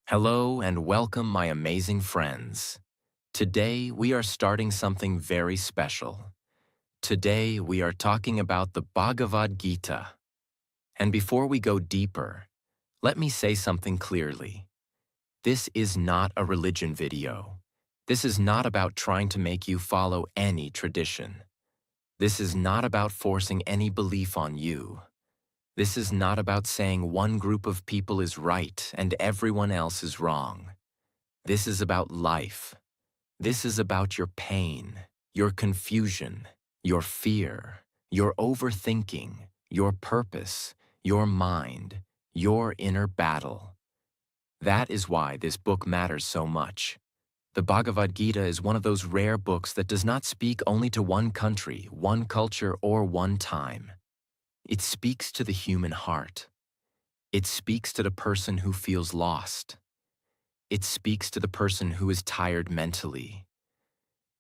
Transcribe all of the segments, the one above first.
Hello and welcome, my amazing friends. Today we are starting something very special. Today we are talking about the Bhagavad Gita. And before we go deeper, let me say something clearly. This is not a religion video. This is not about trying to make you follow any tradition. This is not about forcing any belief on you. This is not about saying one group of people is right and everyone else is wrong. This is about life. This is about your pain, your confusion, your fear, your overthinking, your purpose, your mind, your inner battle. That is why this book matters so much. The Bhagavad Gita is one of those rare books that does not speak only to one country, one culture, or one time. It speaks to the human heart. It speaks to the person who feels lost. It speaks to the person who is tired mentally.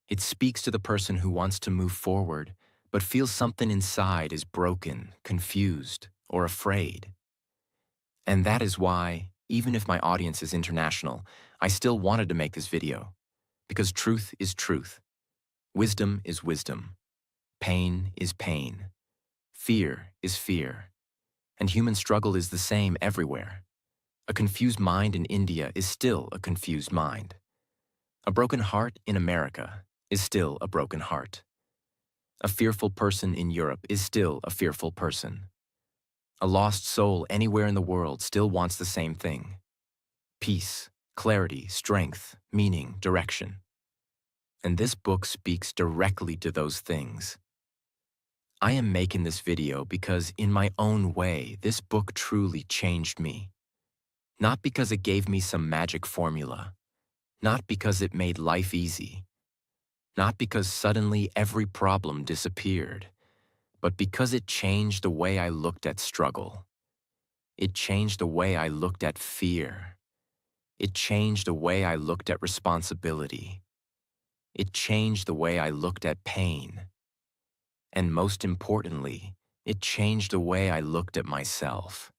It speaks to the person who wants to move forward, but feels something inside is broken, confused, or afraid. And that is why, even if my audience is international, I still wanted to make this video. Because truth is truth. Wisdom is wisdom. Pain is pain. Fear is fear. And human struggle is the same everywhere. A confused mind in India is still a confused mind. A broken heart in America is still a broken heart. A fearful person in Europe is still a fearful person. A lost soul anywhere in the world still wants the same thing: peace, clarity, strength, meaning, direction. And this book speaks directly to those things. I am making this video because, in my own way, this book truly changed me. Not because it gave me some magic formula, not because it made life easy, not because suddenly every problem disappeared, but because it changed the way I looked at struggle. It changed the way I looked at fear. It changed the way I looked at responsibility. It changed the way I looked at pain. And most importantly, it changed the way I looked at myself.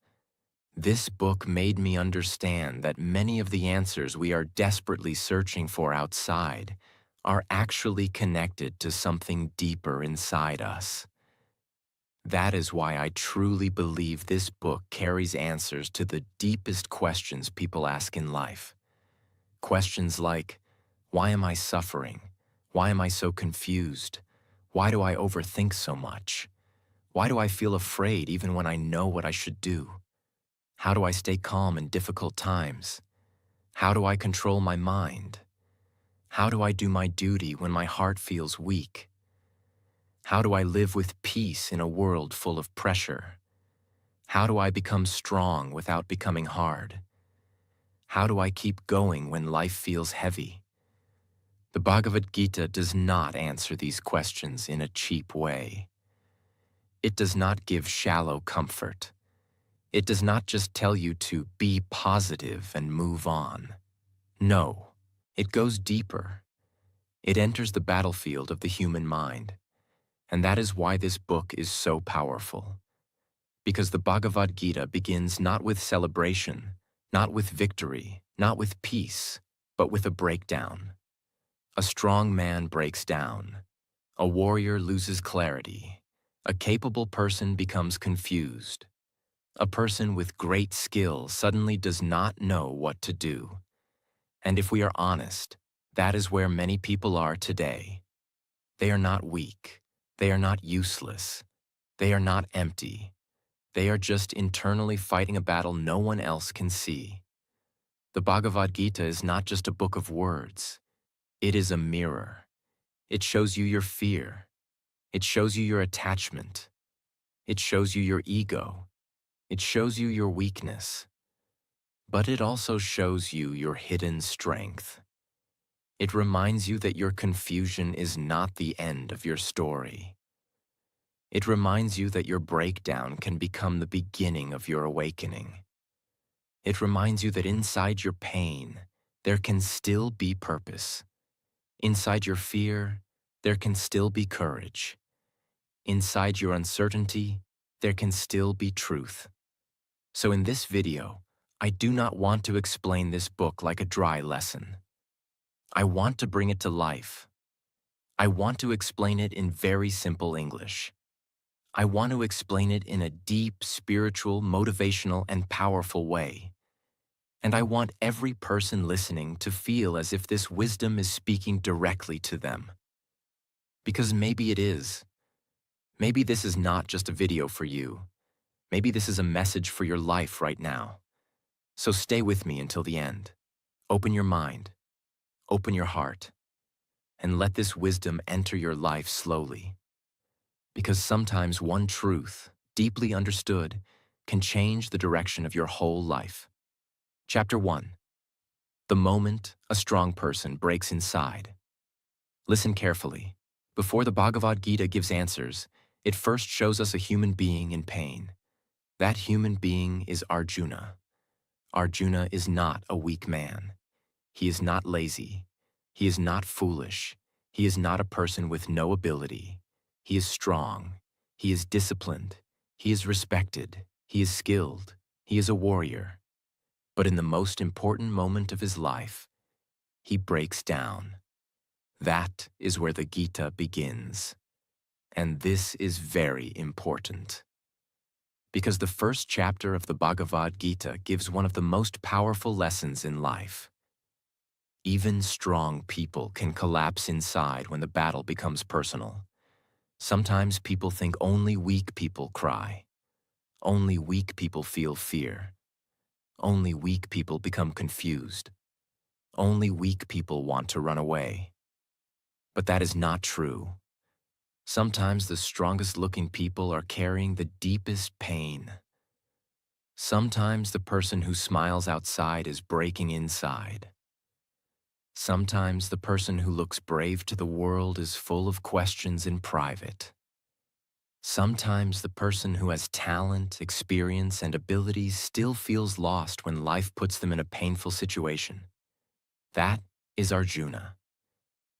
This book made me understand that many of the answers we are desperately searching for outside are actually connected to something deeper inside us. That is why I truly believe this book carries answers to the deepest questions people ask in life. Questions like, why am I suffering? Why am I so confused? Why do I overthink so much? Why do I feel afraid even when I know what I should do? How do I stay calm in difficult times? How do I control my mind? How do I do my duty when my heart feels weak? How do I live with peace in a world full of pressure? How do I become strong without becoming hard? How do I keep going when life feels heavy? The Bhagavad Gita does not answer these questions in a cheap way. It does not give shallow comfort. It does not just tell you to be positive and move on. No, it goes deeper. It enters the battlefield of the human mind. And that is why this book is so powerful. Because the Bhagavad Gita begins not with celebration, not with victory, not with peace, but with a breakdown. A strong man breaks down. A warrior loses clarity. A capable person becomes confused. A person with great skill suddenly does not know what to do. And if we are honest, that is where many people are today. They are not weak. They are not useless. They are not empty. They are just internally fighting a battle no one else can see. The Bhagavad Gita is not just a book of words. It is a mirror. It shows you your fear. It shows you your attachment. It shows you your ego. It shows you your weakness. But it also shows you your hidden strength. It reminds you that your confusion is not the end of your story. It reminds you that your breakdown can become the beginning of your awakening. It reminds you that inside your pain, there can still be purpose. Inside your fear, there can still be courage. Inside your uncertainty, there can still be truth. So in this video, I do not want to explain this book like a dry lesson. I want to bring it to life. I want to explain it in very simple English. I want to explain it in a deep, spiritual, motivational, and powerful way. And I want every person listening to feel as if this wisdom is speaking directly to them. Because maybe it is. Maybe this is not just a video for you. Maybe this is a message for your life right now. So stay with me until the end. Open your mind, open your heart, and let this wisdom enter your life slowly. Because sometimes one truth, deeply understood, can change the direction of your whole life. Chapter 1. The moment a strong person breaks inside. Listen carefully. Before the Bhagavad Gita gives answers, it first shows us a human being in pain. That human being is Arjuna. Arjuna is not a weak man. He is not lazy. He is not foolish. He is not a person with no ability. He is strong. He is disciplined. He is respected. He is skilled. He is a warrior. But in the most important moment of his life, he breaks down. That is where the Gita begins. And this is very important. Because the first chapter of the Bhagavad Gita gives one of the most powerful lessons in life. Even strong people can collapse inside when the battle becomes personal. Sometimes people think only weak people cry. Only weak people feel fear. Only weak people become confused. Only weak people want to run away. But that is not true. Sometimes the strongest looking people are carrying the deepest pain. Sometimes the person who smiles outside is breaking inside. Sometimes the person who looks brave to the world is full of questions in private. Sometimes the person who has talent, experience, and abilities still feels lost when life puts them in a painful situation. That is Arjuna.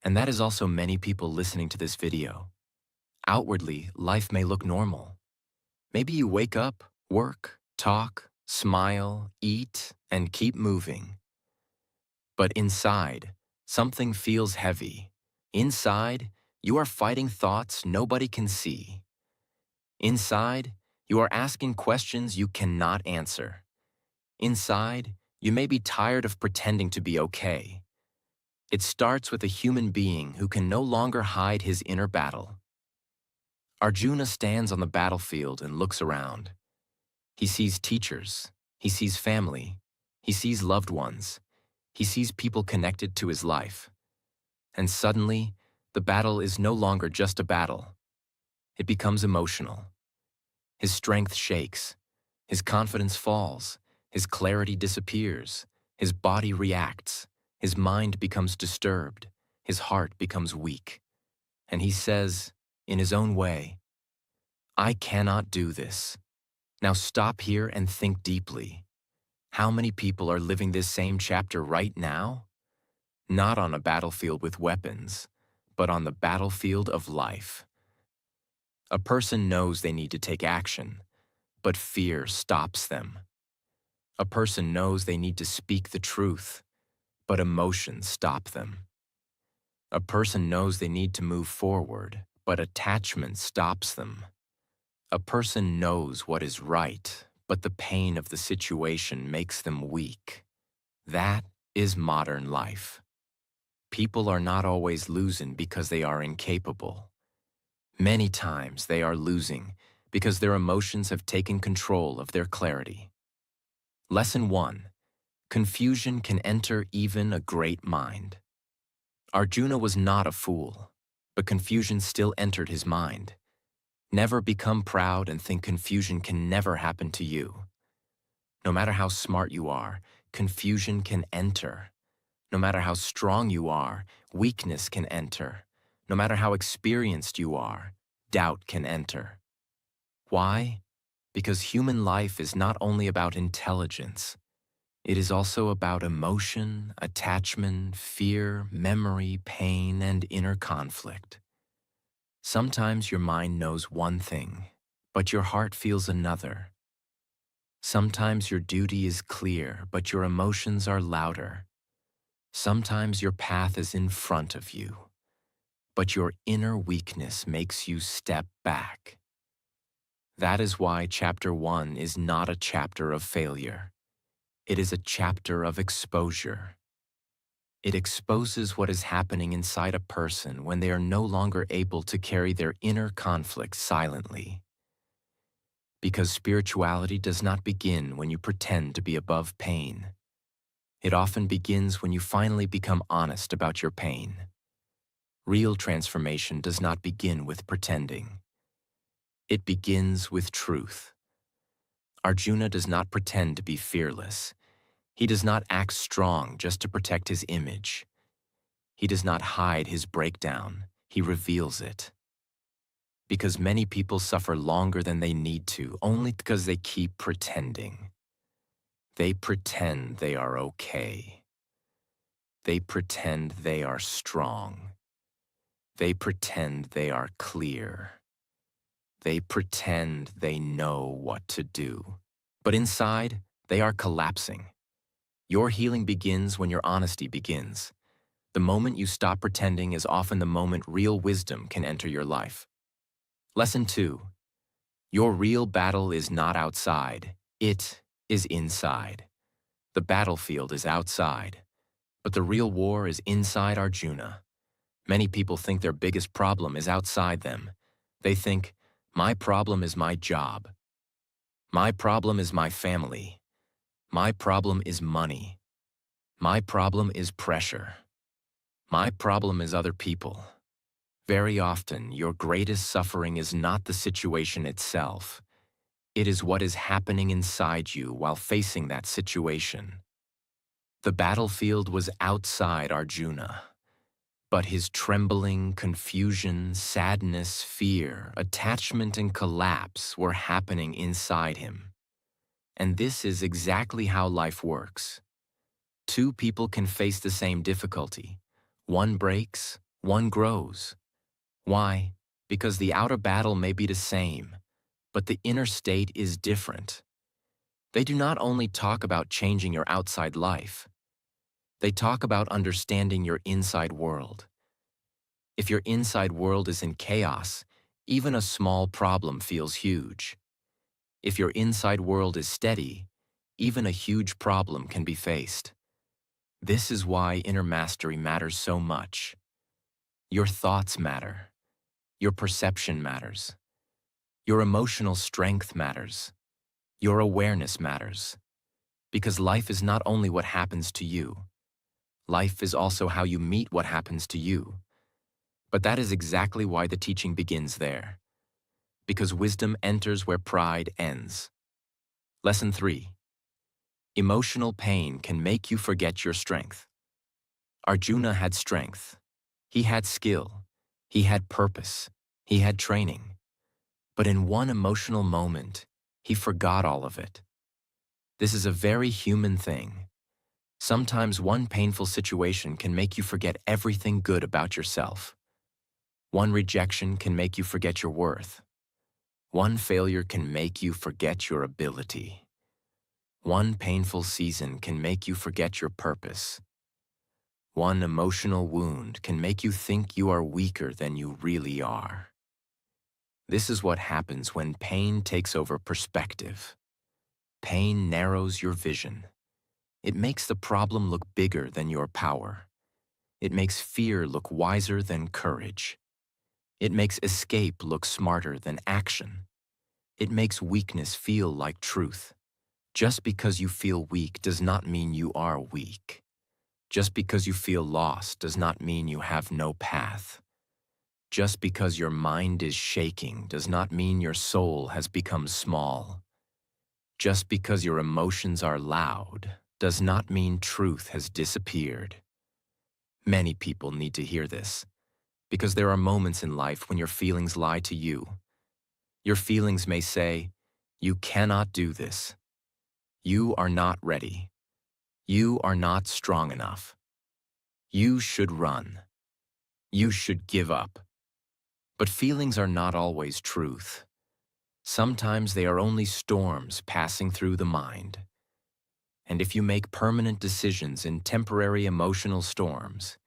And that is also many people listening to this video. Outwardly, life may look normal. Maybe you wake up, work, talk, smile, eat, and keep moving. But inside, something feels heavy. Inside, you are fighting thoughts nobody can see. Inside, you are asking questions you cannot answer. Inside, you may be tired of pretending to be okay. It starts with a human being who can no longer hide his inner battle. Arjuna stands on the battlefield and looks around. He sees teachers, he sees family, he sees loved ones, he sees people connected to his life. And suddenly, the battle is no longer just a battle. It becomes emotional. His strength shakes, his confidence falls, his clarity disappears, his body reacts, his mind becomes disturbed, his heart becomes weak. And he says, in his own way, I cannot do this. Now stop here and think deeply. How many people are living this same chapter right now? Not on a battlefield with weapons, but on the battlefield of life. A person knows they need to take action, but fear stops them. A person knows they need to speak the truth, but emotions stop them. A person knows they need to move forward, but attachment stops them. A person knows what is right, but the pain of the situation makes them weak. That is modern life. People are not always losing because they are incapable. Many times they are losing because their emotions have taken control of their clarity. Lesson 1. Confusion can enter even a great mind. Arjuna was not a fool, but confusion still entered his mind. Never become proud and think confusion can never happen to you. No matter how smart you are, confusion can enter. No matter how strong you are, weakness can enter. No matter how experienced you are, doubt can enter. Why? Because human life is not only about intelligence. It is also about emotion, attachment, fear, memory, pain, and inner conflict. Sometimes your mind knows one thing, but your heart feels another. Sometimes your duty is clear, but your emotions are louder. Sometimes your path is in front of you, but your inner weakness makes you step back. That is why chapter 1 is not a chapter of failure. It is a chapter of exposure. It exposes what is happening inside a person when they are no longer able to carry their inner conflicts silently. Because spirituality does not begin when you pretend to be above pain. It often begins when you finally become honest about your pain. Real transformation does not begin with pretending. It begins with truth. Arjuna does not pretend to be fearless. He does not act strong just to protect his image. He does not hide his breakdown. He reveals it. Because many people suffer longer than they need to only because they keep pretending. They pretend they are okay. They pretend they are strong. They pretend they are clear. They pretend they know what to do. But inside, they are collapsing. Your healing begins when your honesty begins. The moment you stop pretending is often the moment real wisdom can enter your life. Lesson 2. Your real battle is not outside. It is inside. The battlefield is outside, but the real war is inside Arjuna. Many people think their biggest problem is outside them. They think, my problem is my job. My problem is my family. My problem is money. My problem is pressure. My problem is other people. Very often, your greatest suffering is not the situation itself. It is what is happening inside you while facing that situation. The battlefield was outside Arjuna, but his trembling, confusion, sadness, fear, attachment, and collapse were happening inside him. And this is exactly how life works. Two people can face the same difficulty. One breaks, one grows. Why? Because the outer battle may be the same, but the inner state is different. They do not only talk about changing your outside life. They talk about understanding your inside world. If your inside world is in chaos, even a small problem feels huge. If your inside world is steady, even a huge problem can be faced. This is why inner mastery matters so much. Your thoughts matter. Your perception matters. Your emotional strength matters. Your awareness matters. Because life is not only what happens to you. Life is also how you meet what happens to you. But that is exactly why the teaching begins there. Because wisdom enters where pride ends. Lesson 3. Emotional pain can make you forget your strength. Arjuna had strength. He had skill. He had purpose. He had training. But in one emotional moment, he forgot all of it. This is a very human thing. Sometimes one painful situation can make you forget everything good about yourself. One rejection can make you forget your worth. One failure can make you forget your ability. One painful season can make you forget your purpose. One emotional wound can make you think you are weaker than you really are. This is what happens when pain takes over perspective. Pain narrows your vision. It makes the problem look bigger than your power. It makes fear look wiser than courage. It makes escape look smarter than action. It makes weakness feel like truth. Just because you feel weak does not mean you are weak. Just because you feel lost does not mean you have no path. Just because your mind is shaking does not mean your soul has become small. Just because your emotions are loud does not mean truth has disappeared. Many people need to hear this, because there are moments in life when your feelings lie to you. Your feelings may say, "You cannot do this. You are not ready. You are not strong enough. You should run. You should give up." But feelings are not always truth. Sometimes they are only storms passing through the mind. And if you make permanent decisions in temporary emotional storms,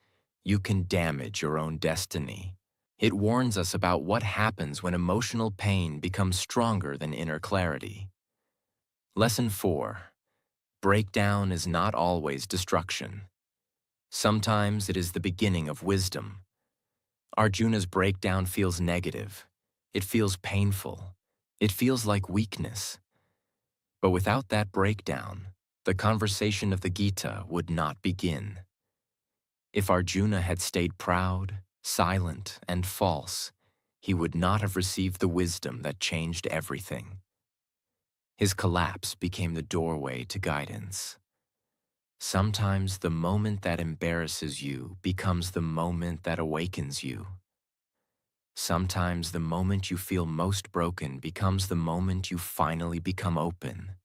you can damage your own destiny. It warns us about what happens when emotional pain becomes stronger than inner clarity. Lesson 4. Breakdown is not always destruction. Sometimes it is the beginning of wisdom. Arjuna's breakdown feels negative. It feels painful. It feels like weakness. But without that breakdown, the conversation of the Gita would not begin. If Arjuna had stayed proud, silent, and false, he would not have received the wisdom that changed everything. His collapse became the doorway to guidance. Sometimes the moment that embarrasses you becomes the moment that awakens you. Sometimes the moment you feel most broken becomes the moment you finally become open.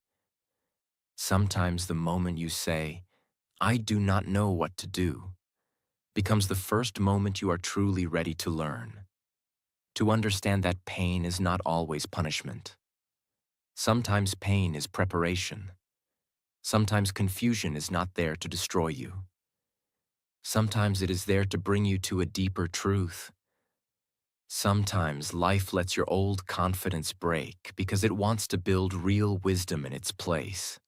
Sometimes the moment you say, "I do not know what to do," becomes the first moment you are truly ready to learn. To understand that pain is not always punishment. Sometimes pain is preparation. Sometimes confusion is not there to destroy you. Sometimes it is there to bring you to a deeper truth. Sometimes life lets your old confidence break because it wants to build real wisdom in its place.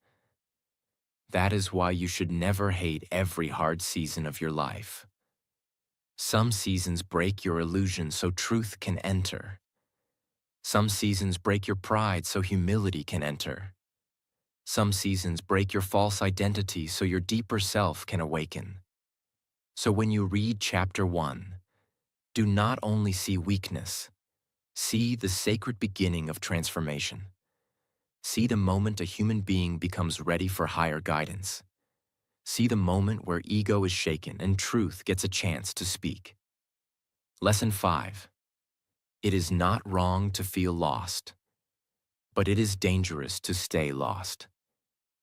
That is why you should never hate every hard season of your life. Some seasons break your illusion so truth can enter. Some seasons break your pride so humility can enter. Some seasons break your false identity so your deeper self can awaken. So when you read chapter 1, do not only see weakness, see the sacred beginning of transformation. See the moment a human being becomes ready for higher guidance. See the moment where ego is shaken and truth gets a chance to speak. Lesson 5. It is not wrong to feel lost, but it is dangerous to stay lost.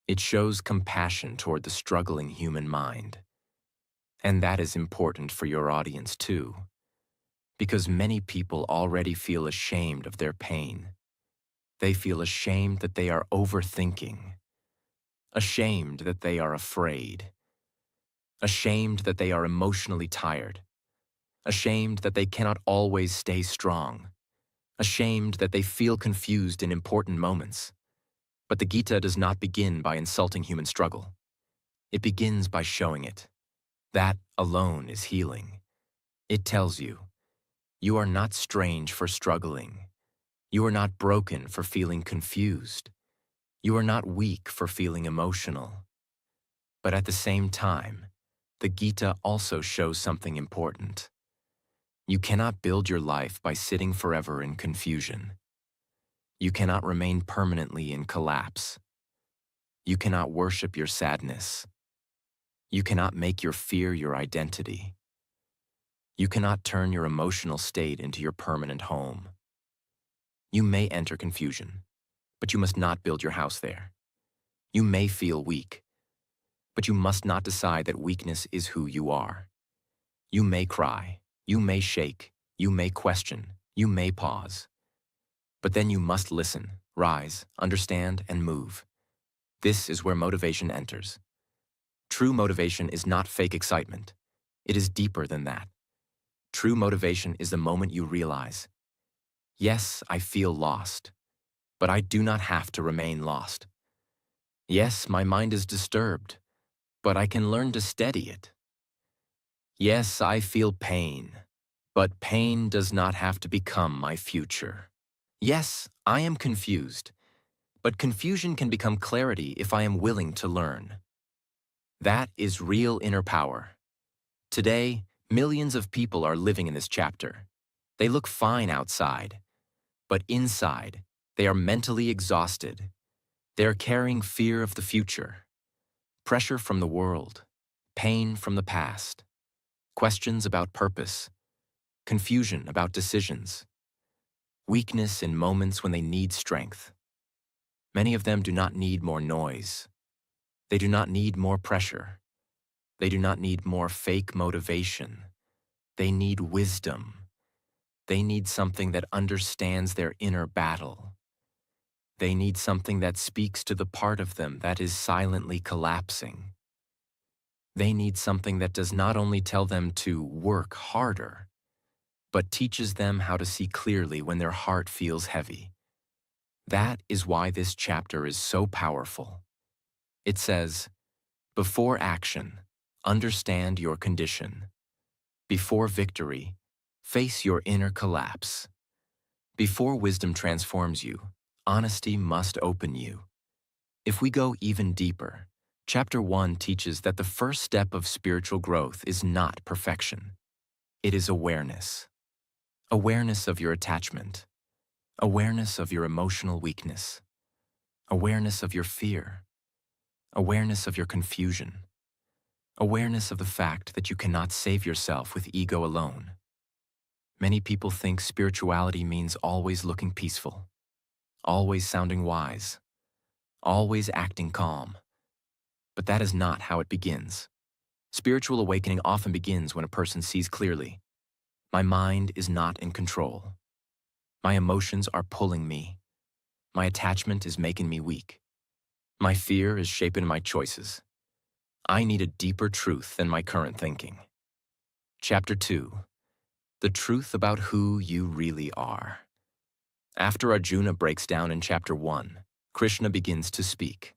It shows compassion toward the struggling human mind. And that is important for your audience too, because many people already feel ashamed of their pain. They feel ashamed that they are overthinking, ashamed that they are afraid, ashamed that they are emotionally tired, ashamed that they cannot always stay strong, ashamed that they feel confused in important moments. But the Gita does not begin by insulting human struggle. It begins by showing it. That alone is healing. It tells you, you are not strange for struggling. You are not broken for feeling confused. You are not weak for feeling emotional. But at the same time, the Gita also shows something important. You cannot build your life by sitting forever in confusion. You cannot remain permanently in collapse. You cannot worship your sadness. You cannot make your fear your identity. You cannot turn your emotional state into your permanent home. You may enter confusion, but you must not build your house there. You may feel weak, but you must not decide that weakness is who you are. You may cry, you may shake, you may question, you may pause. But then you must listen, rise, understand, and move. This is where motivation enters. True motivation is not fake excitement. It is deeper than that. True motivation is the moment you realize, yes, I feel lost, but I do not have to remain lost. Yes, my mind is disturbed, but I can learn to steady it. Yes, I feel pain, but pain does not have to become my future. Yes, I am confused, but confusion can become clarity if I am willing to learn. That is real inner power. Today, millions of people are living in this chapter. They look fine outside, but inside, they are mentally exhausted. They are carrying fear of the future, pressure from the world, pain from the past, questions about purpose, confusion about decisions, weakness in moments when they need strength. Many of them do not need more noise. They do not need more pressure. They do not need more fake motivation. They need wisdom. They need something that understands their inner battle. They need something that speaks to the part of them that is silently collapsing. They need something that does not only tell them to work harder, but teaches them how to see clearly when their heart feels heavy. That is why this chapter is so powerful. It says, before action, understand your condition. Before victory, face your inner collapse. Before wisdom transforms you, honesty must open you. If we go even deeper, Chapter 1 teaches that the first step of spiritual growth is not perfection. It is awareness. Awareness of your attachment. Awareness of your emotional weakness. Awareness of your fear. Awareness of your confusion. Awareness of the fact that you cannot save yourself with ego alone. Many people think spirituality means always looking peaceful, always sounding wise, always acting calm. But that is not how it begins. Spiritual awakening often begins when a person sees clearly. My mind is not in control. My emotions are pulling me. My attachment is making me weak. My fear is shaping my choices. I need a deeper truth than my current thinking. Chapter 2. The truth about who you really are. After Arjuna breaks down in Chapter 1, Krishna begins to speak.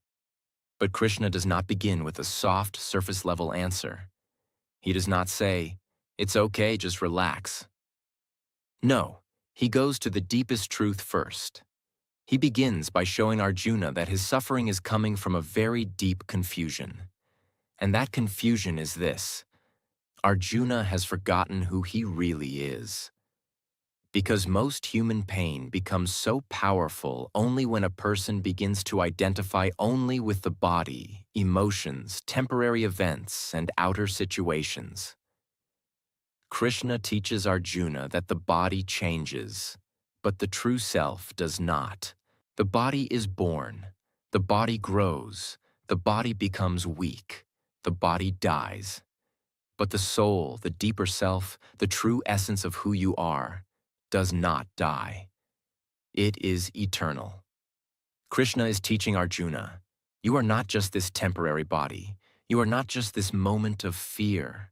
But Krishna does not begin with a soft, surface-level answer. He does not say, "It's okay, just relax." No, he goes to the deepest truth first. He begins by showing Arjuna that his suffering is coming from a very deep confusion. And that confusion is this: Arjuna has forgotten who he really is. Because most human pain becomes so powerful only when a person begins to identify only with the body, emotions, temporary events, and outer situations. Krishna teaches Arjuna that the body changes, but the true self does not. The body is born, the body grows, the body becomes weak, the body dies. But the soul, the deeper self, the true essence of who you are, does not die. It is eternal. Krishna is teaching Arjuna, you are not just this temporary body. You are not just this moment of fear.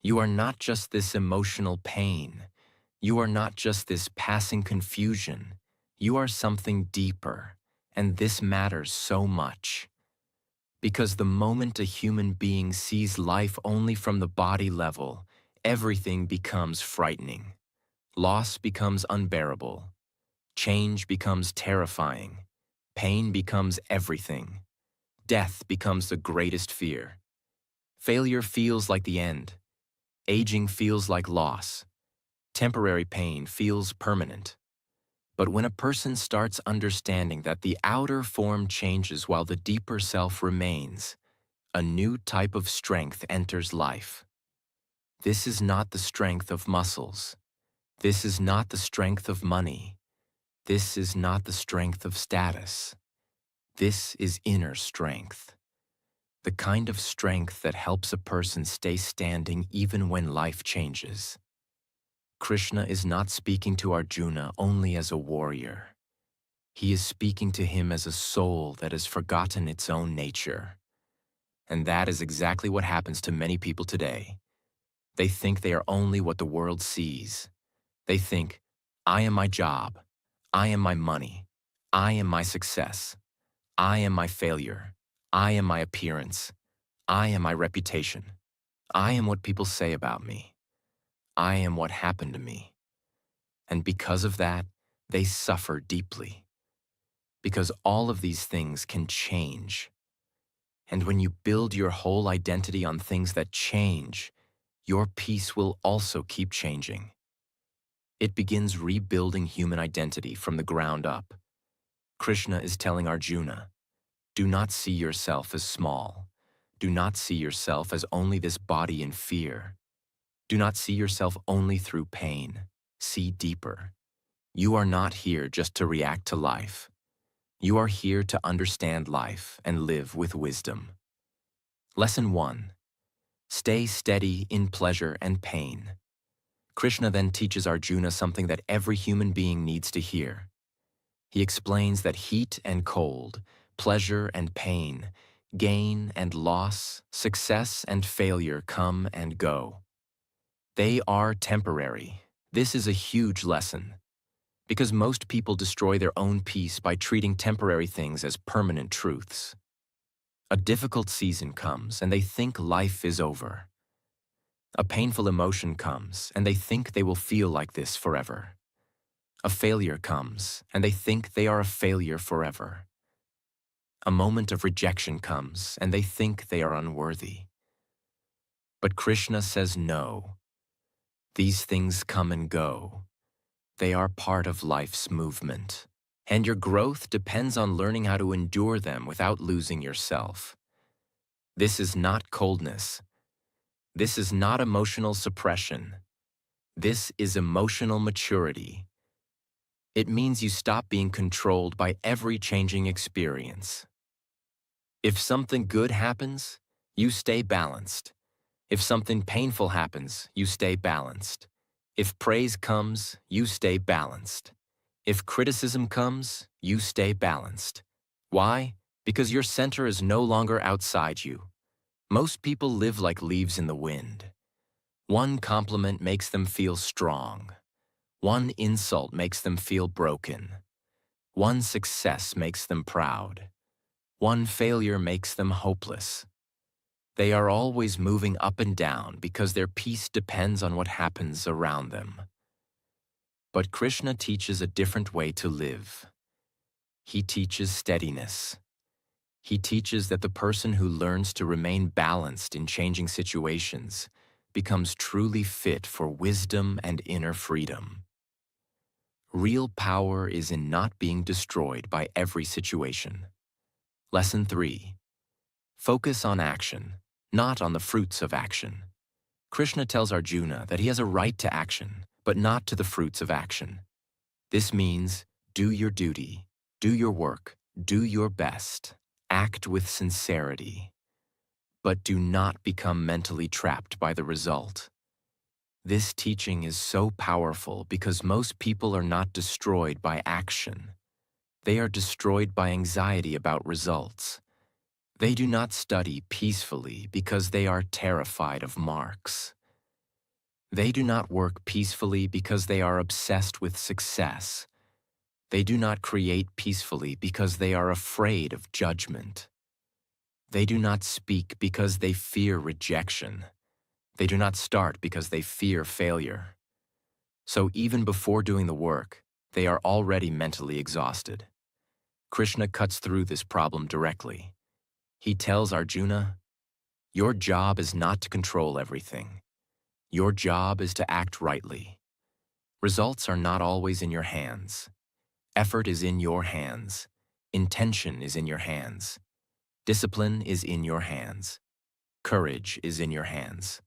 You are not just this emotional pain. You are not just this passing confusion. You are something deeper, and this matters so much. Because the moment a human being sees life only from the body level, everything becomes frightening. Loss becomes unbearable. Change becomes terrifying. Pain becomes everything. Death becomes the greatest fear. Failure feels like the end. Aging feels like loss. Temporary pain feels permanent. But when a person starts understanding that the outer form changes while the deeper self remains, a new type of strength enters life. This is not the strength of muscles. This is not the strength of money. This is not the strength of status. This is inner strength. The kind of strength that helps a person stay standing even when life changes. Krishna is not speaking to Arjuna only as a warrior. He is speaking to him as a soul that has forgotten its own nature. And that is exactly what happens to many people today. They think they are only what the world sees. They think, I am my job. I am my money. I am my success. I am my failure. I am my appearance. I am my reputation. I am what people say about me. I am what happened to me. And because of that, they suffer deeply. Because all of these things can change. And when you build your whole identity on things that change, your peace will also keep changing. It begins rebuilding human identity from the ground up. Krishna is telling Arjuna, do not see yourself as small. Do not see yourself as only this body in fear. Do not see yourself only through pain. See deeper. You are not here just to react to life. You are here to understand life and live with wisdom. Lesson 1. Stay steady in pleasure and pain. Krishna then teaches Arjuna something that every human being needs to hear. He explains that heat and cold, pleasure and pain, gain and loss, success and failure come and go. They are temporary. This is a huge lesson, because most people destroy their own peace by treating temporary things as permanent truths. A difficult season comes and they think life is over. A painful emotion comes and they think they will feel like this forever. A failure comes and they think they are a failure forever. A moment of rejection comes and they think they are unworthy. But Krishna says no. These things come and go. They are part of life's movement. And your growth depends on learning how to endure them without losing yourself. This is not coldness. This is not emotional suppression. This is emotional maturity. It means you stop being controlled by every changing experience. If something good happens, you stay balanced. If something painful happens, you stay balanced. If praise comes, you stay balanced. If criticism comes, you stay balanced. Why? Because your center is no longer outside you. Most people live like leaves in the wind. One compliment makes them feel strong. One insult makes them feel broken. One success makes them proud. One failure makes them hopeless. They are always moving up and down because their peace depends on what happens around them. But Krishna teaches a different way to live. He teaches steadiness. He teaches that the person who learns to remain balanced in changing situations becomes truly fit for wisdom and inner freedom. Real power is in not being destroyed by every situation. Lesson 3. Focus on action, not on the fruits of action. Krishna tells Arjuna that he has a right to action, but not to the fruits of action. This means do your duty, do your work, do your best, act with sincerity, but do not become mentally trapped by the result. This teaching is so powerful because most people are not destroyed by action. They are destroyed by anxiety about results. They do not study peacefully because they are terrified of marks. They do not work peacefully because they are obsessed with success. They do not create peacefully because they are afraid of judgment. They do not speak because they fear rejection. They do not start because they fear failure. So even before doing the work, they are already mentally exhausted. Krishna cuts through this problem directly. He tells Arjuna, your job is not to control everything. Your job is to act rightly. Results are not always in your hands. Effort is in your hands. Intention is in your hands. Discipline is in your hands. Courage is in your hands.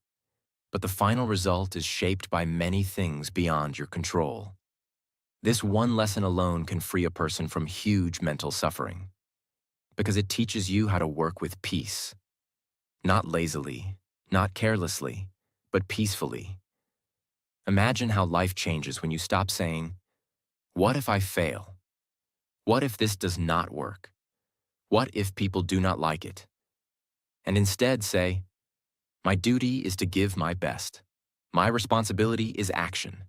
But the final result is shaped by many things beyond your control. This one lesson alone can free a person from huge mental suffering, because it teaches you how to work with peace. Not lazily, not carelessly, but peacefully. Imagine how life changes when you stop saying, what if I fail? What if this does not work? What if people do not like it? And instead say, my duty is to give my best. My responsibility is action.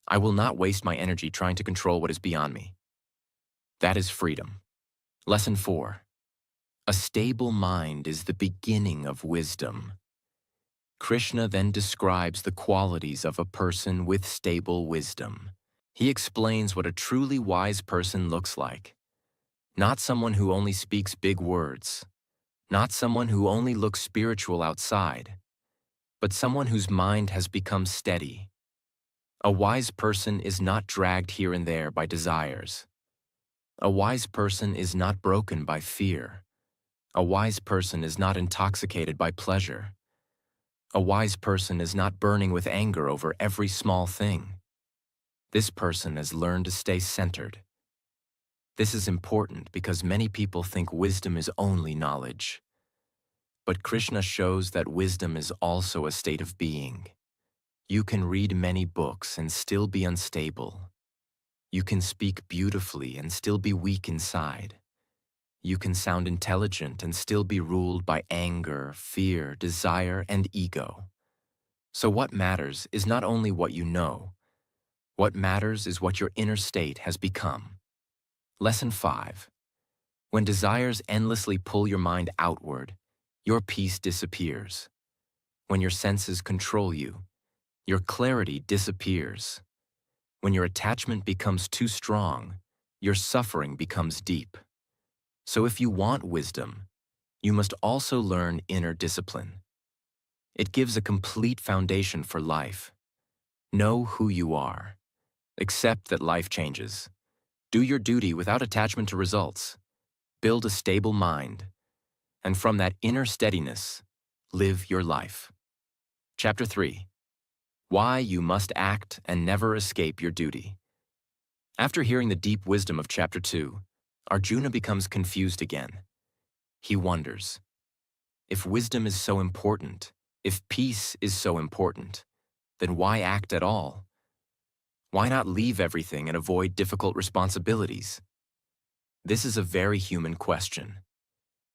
I will not waste my energy trying to control what is beyond me. That is freedom. Lesson 4. A stable mind is the beginning of wisdom. Krishna then describes the qualities of a person with stable wisdom. He explains what a truly wise person looks like. Not someone who only speaks big words. Not someone who only looks spiritual outside, but someone whose mind has become steady. A wise person is not dragged here and there by desires. A wise person is not broken by fear. A wise person is not intoxicated by pleasure. A wise person is not burning with anger over every small thing. This person has learned to stay centered. This is important because many people think wisdom is only knowledge. But Krishna shows that wisdom is also a state of being. You can read many books and still be unstable. You can speak beautifully and still be weak inside. You can sound intelligent and still be ruled by anger, fear, desire, and ego. So what matters is not only what you know. What matters is what your inner state has become. Lesson 5. When desires endlessly pull your mind outward, your peace disappears. When your senses control you, your clarity disappears. When your attachment becomes too strong, your suffering becomes deep. So if you want wisdom, you must also learn inner discipline. It gives a complete foundation for life. Know who you are. Accept that life changes. Do your duty without attachment to results. Build a stable mind. And from that inner steadiness, live your life. Chapter 3. Why you must act and never escape your duty. After hearing the deep wisdom of Chapter 2, Arjuna becomes confused again. He wonders, if wisdom is so important, if peace is so important, then why act at all? Why not leave everything and avoid difficult responsibilities? This is a very human question.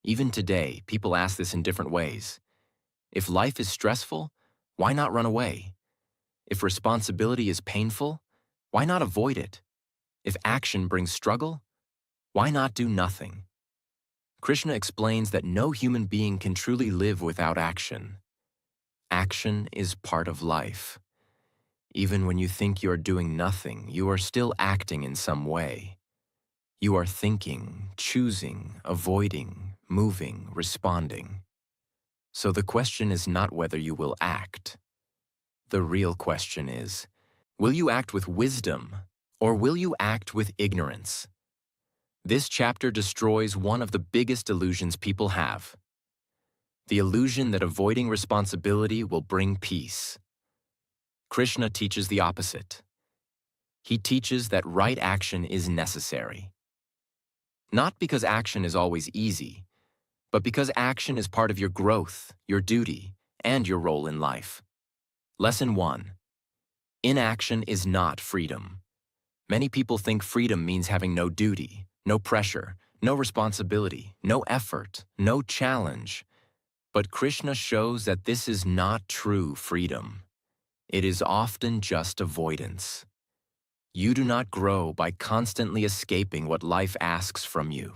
Even today, people ask this in different ways. If life is stressful, why not run away? If responsibility is painful, why not avoid it? If action brings struggle, why not do nothing? Krishna explains that no human being can truly live without action. Action is part of life. Even when you think you are doing nothing, you are still acting in some way. You are thinking, choosing, avoiding, moving, responding. So the question is not whether you will act. The real question is, will you act with wisdom, or will you act with ignorance? This chapter destroys one of the biggest illusions people have. The illusion that avoiding responsibility will bring peace. Krishna teaches the opposite. He teaches that right action is necessary. Not because action is always easy, but because action is part of your growth, your duty, and your role in life. Lesson 1. Inaction is not freedom. Many people think freedom means having no duty, no pressure, no responsibility, no effort, no challenge. But Krishna shows that this is not true freedom. It is often just avoidance. You do not grow by constantly escaping what life asks from you.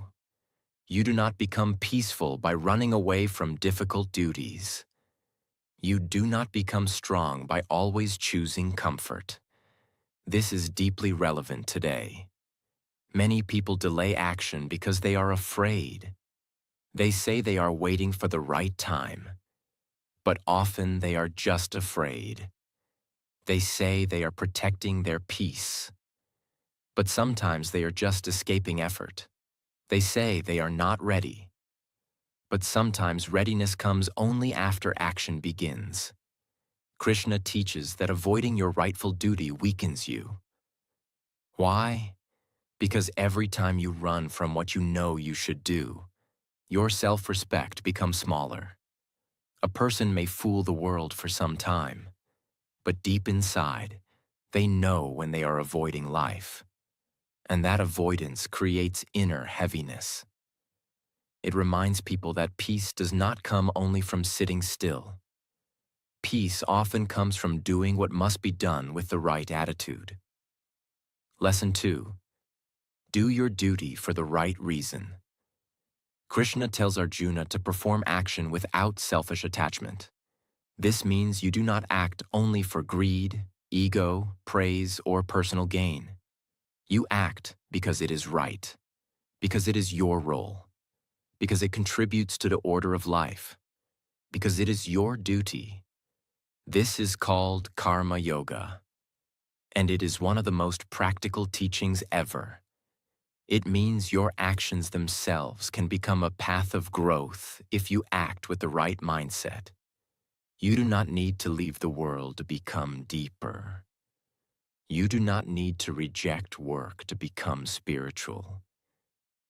You do not become peaceful by running away from difficult duties. You do not become strong by always choosing comfort. This is deeply relevant today. Many people delay action because they are afraid. They say they are waiting for the right time, but often they are just afraid. They say they are protecting their peace, but sometimes they are just escaping effort. They say they are not ready, but sometimes readiness comes only after action begins. Krishna teaches that avoiding your rightful duty weakens you. Why? Because every time you run from what you know you should do, your self-respect becomes smaller. A person may fool the world for some time, but deep inside, they know when they are avoiding life. And that avoidance creates inner heaviness. It reminds people that peace does not come only from sitting still. Peace often comes from doing what must be done with the right attitude. Lesson 2. Do your duty for the right reason. Krishna tells Arjuna to perform action without selfish attachment. This means you do not act only for greed, ego, praise, or personal gain. You act because it is right, because it is your role, because it contributes to the order of life, because it is your duty. This is called karma yoga, and it is one of the most practical teachings ever. It means your actions themselves can become a path of growth if you act with the right mindset. You do not need to leave the world to become deeper. You do not need to reject work to become spiritual.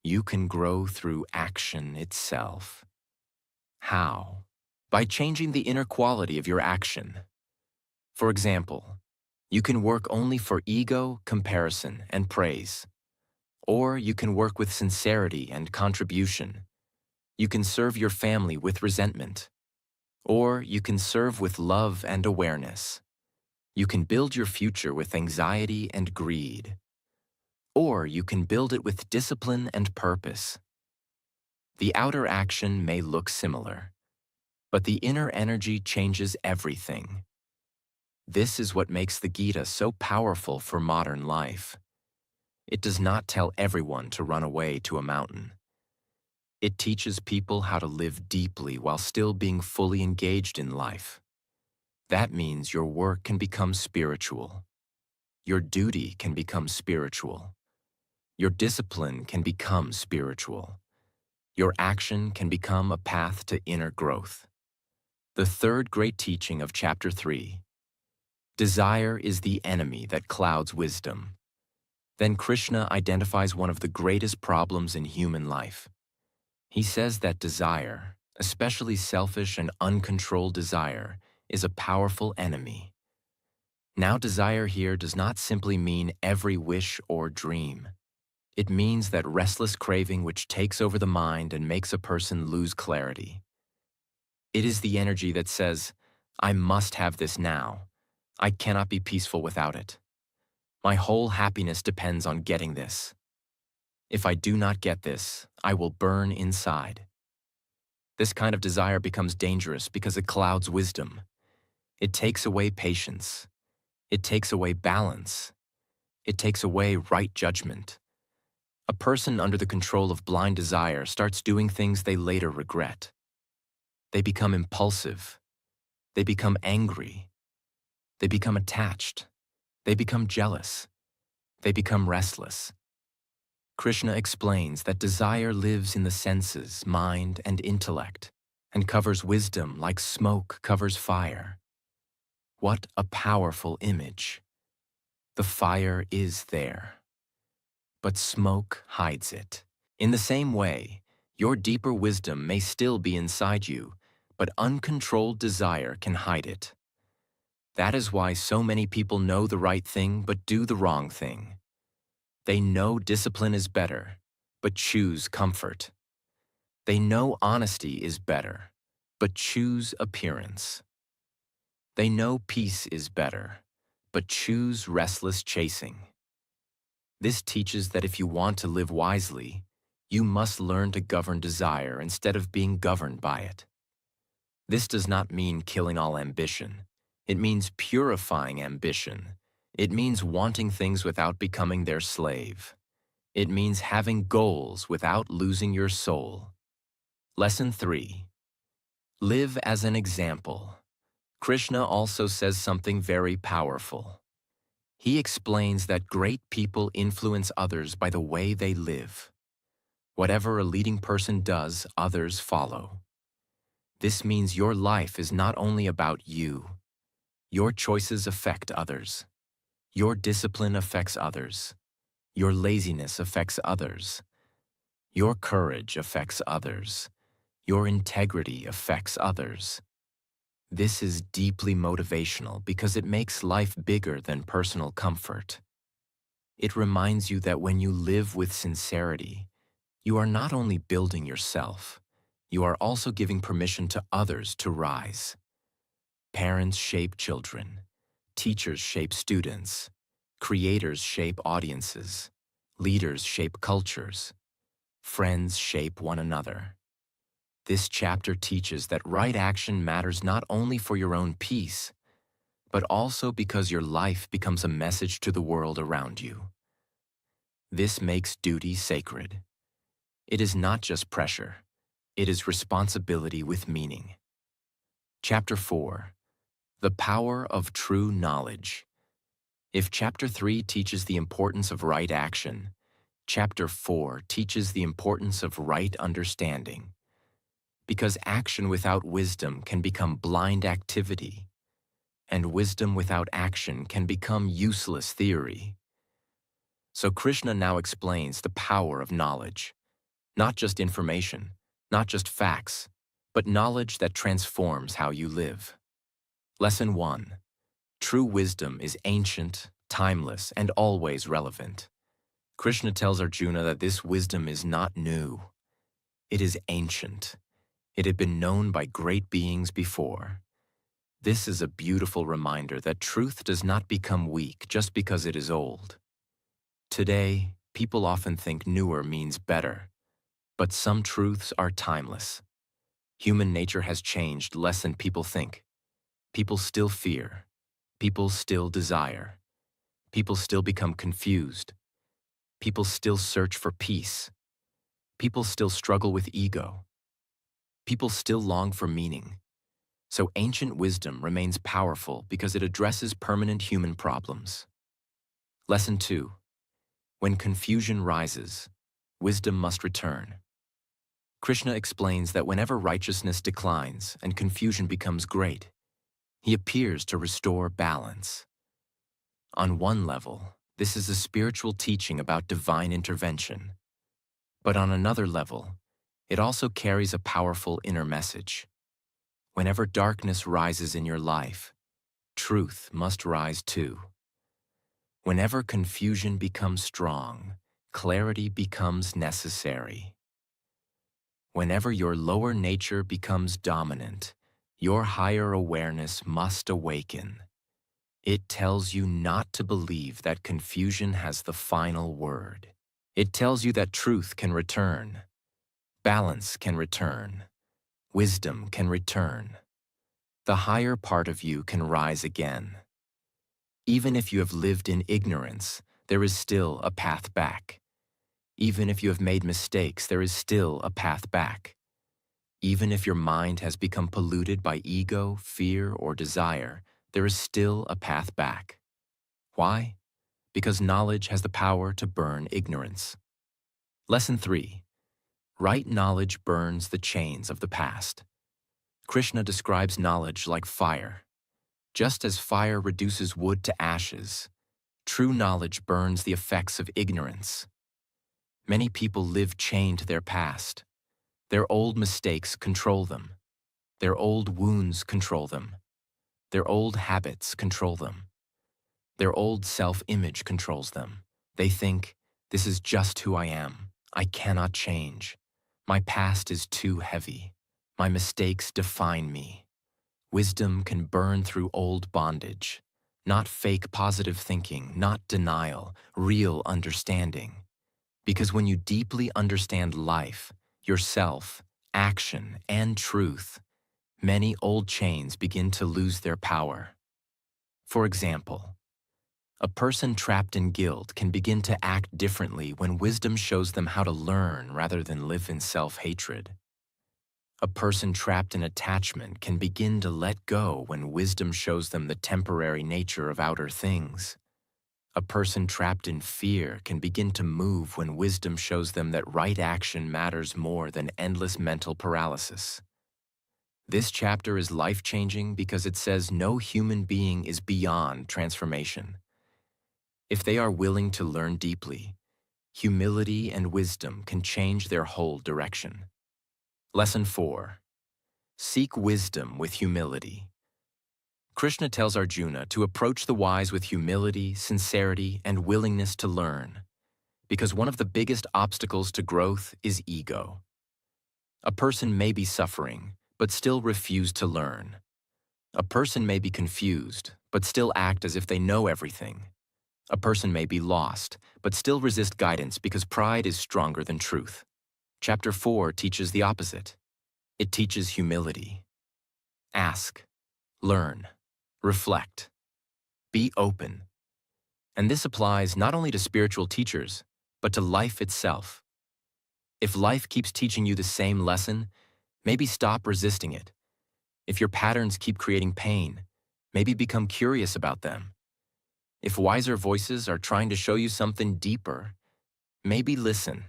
You can grow through action itself. How? By changing the inner quality of your action. For example, You can work only for ego, comparison, and praise. Or you can work with sincerity and contribution. You can serve your family with resentment. Or you can serve with love and awareness. You can build your future with anxiety and greed. Or you can build it with discipline and purpose. The outer action may look similar, but the inner energy changes everything. This is what makes the Gita so powerful for modern life. It does not tell everyone to run away to a mountain. It teaches people how to live deeply while still being fully engaged in life. That means your work can become spiritual. Your duty can become spiritual. Your discipline can become spiritual. Your action can become a path to inner growth. The third great teaching of Chapter 3. Desire is the enemy that clouds wisdom. Then Krishna identifies one of the greatest problems in human life. He says that desire, especially selfish and uncontrolled desire, is a powerful enemy. Now, desire here does not simply mean every wish or dream. It means that restless craving which takes over the mind and makes a person lose clarity. It is the energy that says, I must have this now. I cannot be peaceful without it. My whole happiness depends on getting this. If I do not get this, I will burn inside. This kind of desire becomes dangerous because it clouds wisdom. It takes away patience. It takes away balance. It takes away right judgment. A person under the control of blind desire starts doing things they later regret. They become impulsive. They become angry. They become attached. They become jealous. They become restless. Krishna explains that desire lives in the senses, mind, and intellect, and covers wisdom like smoke covers fire. What a powerful image! The fire is there, but smoke hides it. In the same way, your deeper wisdom may still be inside you, but uncontrolled desire can hide it. That is why so many people know the right thing but do the wrong thing. They know discipline is better, but choose comfort. They know honesty is better, but choose appearance. They know peace is better, but choose restless chasing. This teaches that if you want to live wisely, you must learn to govern desire instead of being governed by it. This does not mean killing all ambition. It means purifying ambition. It means wanting things without becoming their slave. It means having goals without losing your soul. Lesson 3. Live as an example. Krishna also says something very powerful. He explains that great people influence others by the way they live. Whatever a leading person does, others follow. This means your life is not only about you. Your choices affect others. Your discipline affects others. Your laziness affects others. Your courage affects others. Your integrity affects others. This is deeply motivational because it makes life bigger than personal comfort. It reminds you that when you live with sincerity, you are not only building yourself, you are also giving permission to others to rise. Parents shape children. Teachers shape students. Creators shape audiences. Leaders shape cultures. Friends shape one another. This chapter teaches that right action matters not only for your own peace, but also because your life becomes a message to the world around you. This makes duty sacred. It is not just pressure. It is responsibility with meaning. Chapter 4. The Power of True Knowledge. If Chapter 3 teaches the importance of right action, Chapter 4 teaches the importance of right understanding. Because action without wisdom can become blind activity, and wisdom without action can become useless theory. So Krishna now explains the power of knowledge. Not just information, not just facts, but knowledge that transforms how you live. Lesson 1. True wisdom is ancient, timeless, and always relevant. Krishna tells Arjuna that this wisdom is not new. It is ancient. It had been known by great beings before. This is a beautiful reminder that truth does not become weak just because it is old. Today, people often think newer means better, but some truths are timeless. Human nature has changed less than people think. People still fear. People still desire. People still become confused. People still search for peace. People still struggle with ego. People still long for meaning. So ancient wisdom remains powerful because it addresses permanent human problems. Lesson 2. When confusion rises, wisdom must return. Krishna explains that whenever righteousness declines and confusion becomes great, he appears to restore balance. On one level, this is a spiritual teaching about divine intervention. But on another level, it also carries a powerful inner message. Whenever darkness rises in your life, truth must rise too. Whenever confusion becomes strong, clarity becomes necessary. Whenever your lower nature becomes dominant, your higher awareness must awaken. It tells you not to believe that confusion has the final word. It tells you that truth can return, balance can return, wisdom can return. The higher part of you can rise again. Even if you have lived in ignorance, there is still a path back. Even if you have made mistakes, there is still a path back. Even if your mind has become polluted by ego, fear, or desire, there is still a path back. Why? Because knowledge has the power to burn ignorance. Lesson 3. Right knowledge burns the chains of the past. Krishna describes knowledge like fire. Just as fire reduces wood to ashes, true knowledge burns the effects of ignorance. Many people live chained to their past. Their old mistakes control them. Their old wounds control them. Their old habits control them. Their old self-image controls them. They think, this is just who I am. I cannot change. My past is too heavy. My mistakes define me. Wisdom can burn through old bondage. Not fake positive thinking, not denial, real understanding. Because when you deeply understand life, yourself, action, and truth, many old chains begin to lose their power. For example, a person trapped in guilt can begin to act differently when wisdom shows them how to learn rather than live in self-hatred. A person trapped in attachment can begin to let go when wisdom shows them the temporary nature of outer things. A person trapped in fear can begin to move when wisdom shows them that right action matters more than endless mental paralysis. This chapter is life-changing because it says no human being is beyond transformation. If they are willing to learn deeply, humility and wisdom can change their whole direction. Lesson 4. Seek wisdom with humility. Krishna tells Arjuna to approach the wise with humility, sincerity, and willingness to learn, because one of the biggest obstacles to growth is ego. A person may be suffering, but still refuse to learn. A person may be confused, but still act as if they know everything. A person may be lost, but still resist guidance because pride is stronger than truth. Chapter 4 teaches the opposite. It teaches humility. Ask, learn, reflect, be open. And this applies not only to spiritual teachers, but to life itself. If life keeps teaching you the same lesson, maybe stop resisting it. If your patterns keep creating pain, maybe become curious about them. If wiser voices are trying to show you something deeper, maybe listen.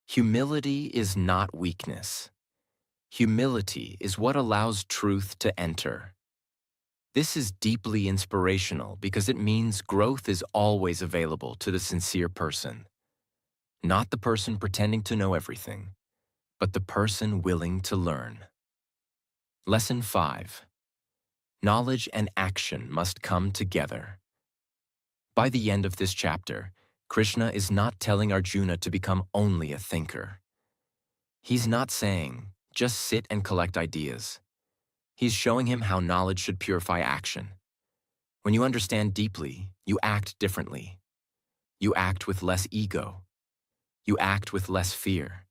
Humility is not weakness. Humility is what allows truth to enter. This is deeply inspirational because it means growth is always available to the sincere person. Not the person pretending to know everything, but the person willing to learn. Lesson 5. Knowledge and action must come together. By the end of this chapter, Krishna is not telling Arjuna to become only a thinker. He's not saying, just sit and collect ideas. He's showing him how knowledge should purify action. When you understand deeply, you act differently. You act with less ego. You act with less fear.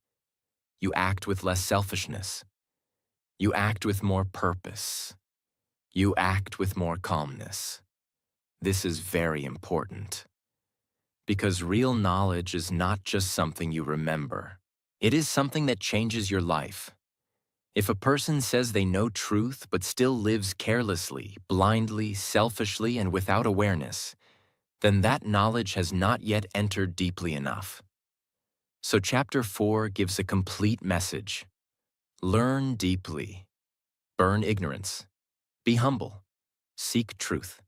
You act with less selfishness. You act with more purpose. You act with more calmness. This is very important. Because real knowledge is not just something you remember. It is something that changes your life. If a person says they know truth but still lives carelessly, blindly, selfishly, and without awareness, then that knowledge has not yet entered deeply enough. So chapter 4 gives a complete message. Learn deeply. Burn ignorance. Be humble. Seek truth.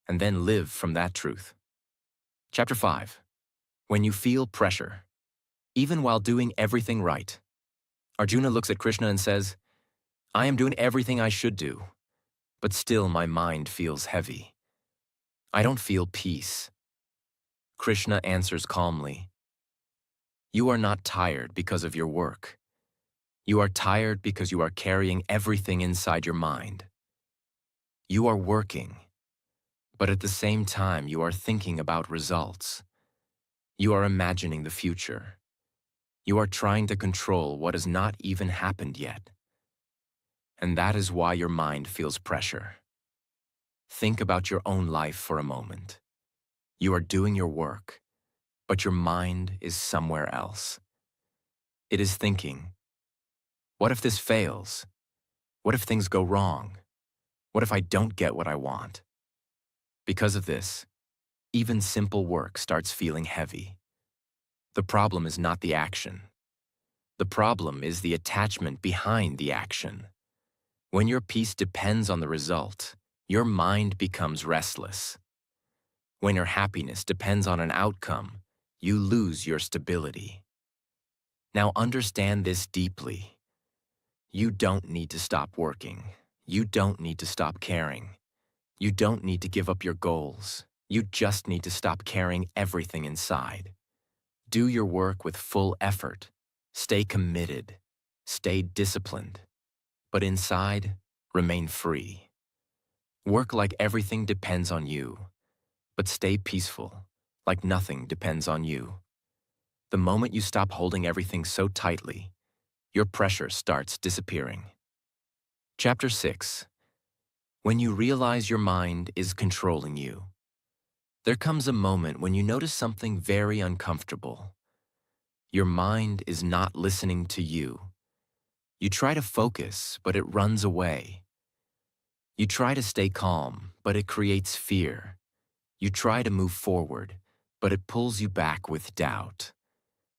And then live from that truth. Chapter 5. When you feel pressure, even while doing everything right. Arjuna looks at Krishna and says, I am doing everything I should do, but still my mind feels heavy. I don't feel peace. Krishna answers calmly, you are not tired because of your work. You are tired because you are carrying everything inside your mind. You are working, but at the same time you are thinking about results. You are imagining the future. You are trying to control what has not even happened yet. And that is why your mind feels pressure. Think about your own life for a moment. You are doing your work, but your mind is somewhere else. It is thinking, what if this fails? What if things go wrong? What if I don't get what I want? Because of this, even simple work starts feeling heavy. The problem is not the action. The problem is the attachment behind the action. When your peace depends on the result, your mind becomes restless. When your happiness depends on an outcome, you lose your stability. Now understand this deeply. You don't need to stop working. You don't need to stop caring. You don't need to give up your goals. You just need to stop carrying everything inside. Do your work with full effort. Stay committed. Stay disciplined. But inside, remain free. Work like everything depends on you, but stay peaceful, like nothing depends on you. The moment you stop holding everything so tightly, your pressure starts disappearing. Chapter 6. When you realize your mind is controlling you. There comes a moment when you notice something very uncomfortable. Your mind is not listening to you. You try to focus, but it runs away. You try to stay calm, but it creates fear. You try to move forward, but it pulls you back with doubt.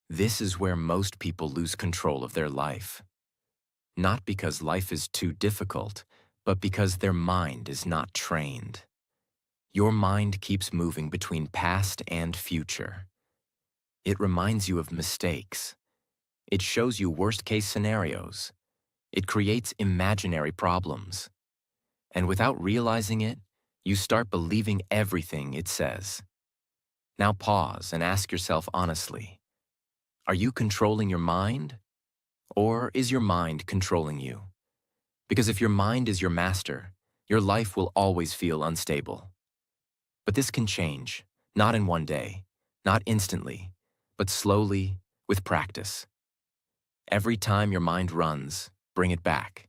This is where most people lose control of their life. Not because life is too difficult, but because their mind is not trained. Your mind keeps moving between past and future. It reminds you of mistakes. It shows you worst-case scenarios. It creates imaginary problems. And without realizing it, you start believing everything it says. Now pause and ask yourself honestly, are you controlling your mind? Or is your mind controlling you? Because if your mind is your master, your life will always feel unstable. But this can change, not in one day, not instantly, but slowly, with practice. Every time your mind runs, bring it back.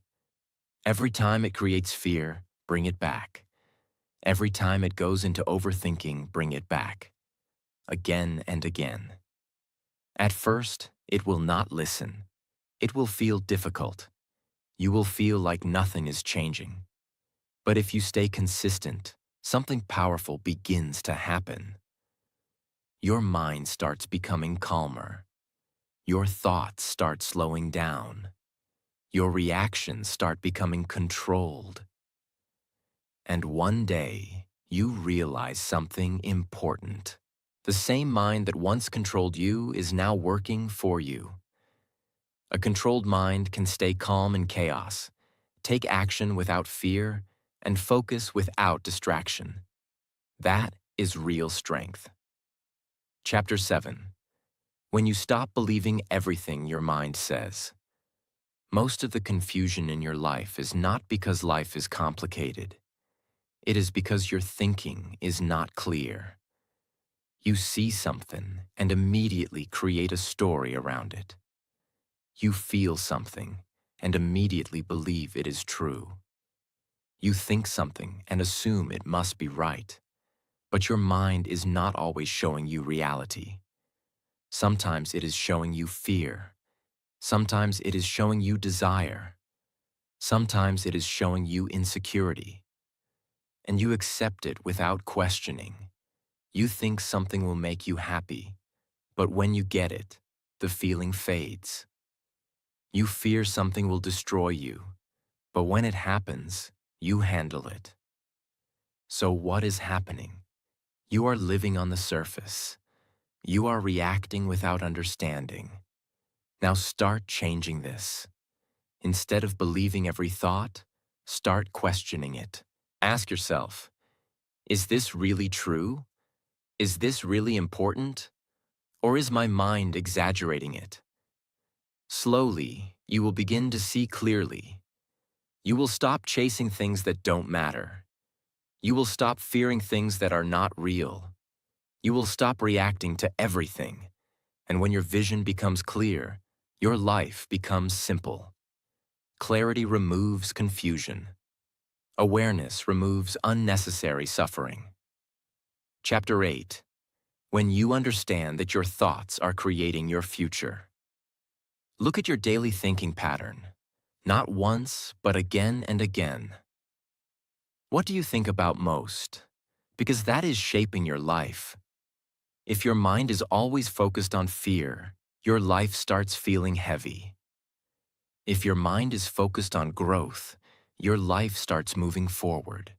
Every time it creates fear, bring it back. Every time it goes into overthinking, bring it back. Again and again. At first, it will not listen. It will feel difficult. You will feel like nothing is changing. But if you stay consistent, something powerful begins to happen. Your mind starts becoming calmer. Your thoughts start slowing down. Your reactions start becoming controlled. And one day, you realize something important. The same mind that once controlled you is now working for you. A controlled mind can stay calm in chaos, take action without fear, and focus without distraction. That is real strength. Chapter 7. When you stop believing everything your mind says. Most of the confusion in your life is not because life is complicated. It is because your thinking is not clear. You see something and immediately create a story around it. You feel something and immediately believe it is true. You think something and assume it must be right. But your mind is not always showing you reality. Sometimes it is showing you fear. Sometimes it is showing you desire. Sometimes it is showing you insecurity. And you accept it without questioning. You think something will make you happy, but when you get it, the feeling fades. You fear something will destroy you, but when it happens, you handle it. So what is happening? You are living on the surface. You are reacting without understanding. Now start changing this. Instead of believing every thought, start questioning it. Ask yourself, is this really true? Is this really important? Or is my mind exaggerating it? Slowly, you will begin to see clearly. You will stop chasing things that don't matter. You will stop fearing things that are not real. You will stop reacting to everything. And when your vision becomes clear, your life becomes simple. Clarity removes confusion. Awareness removes unnecessary suffering. Chapter 8. When you understand that your thoughts are creating your future. Look at your daily thinking pattern, not once, but again and again. What do you think about most? Because that is shaping your life. If your mind is always focused on fear, your life starts feeling heavy. If your mind is focused on growth, your life starts moving forward.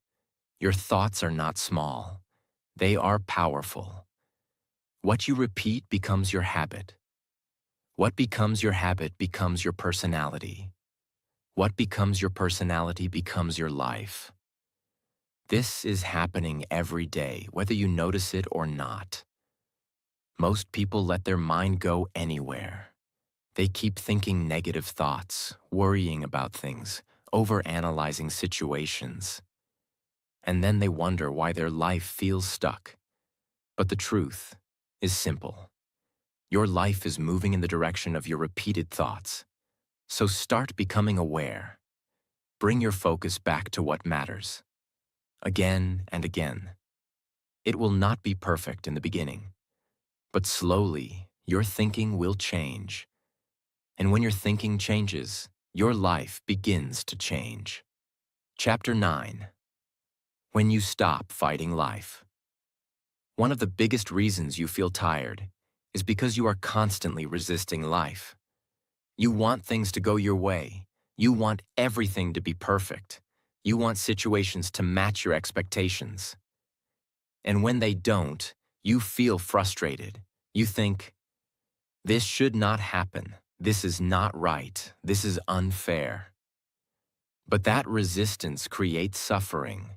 Your thoughts are not small. They are powerful. What you repeat becomes your habit. What becomes your habit becomes your personality. What becomes your personality becomes your life. This is happening every day, whether you notice it or not. Most people let their mind go anywhere. They keep thinking negative thoughts, worrying about things, overanalyzing situations. And then they wonder why their life feels stuck. But the truth is simple. Your life is moving in the direction of your repeated thoughts. So start becoming aware. Bring your focus back to what matters. Again and again. It will not be perfect in the beginning, but slowly your thinking will change. And when your thinking changes, your life begins to change. Chapter 9. When you stop fighting life. One of the biggest reasons you feel tired is because you are constantly resisting life. You want things to go your way. You want everything to be perfect. You want situations to match your expectations. And when they don't, you feel frustrated. You think, this should not happen. This is not right. This is unfair. But that resistance creates suffering.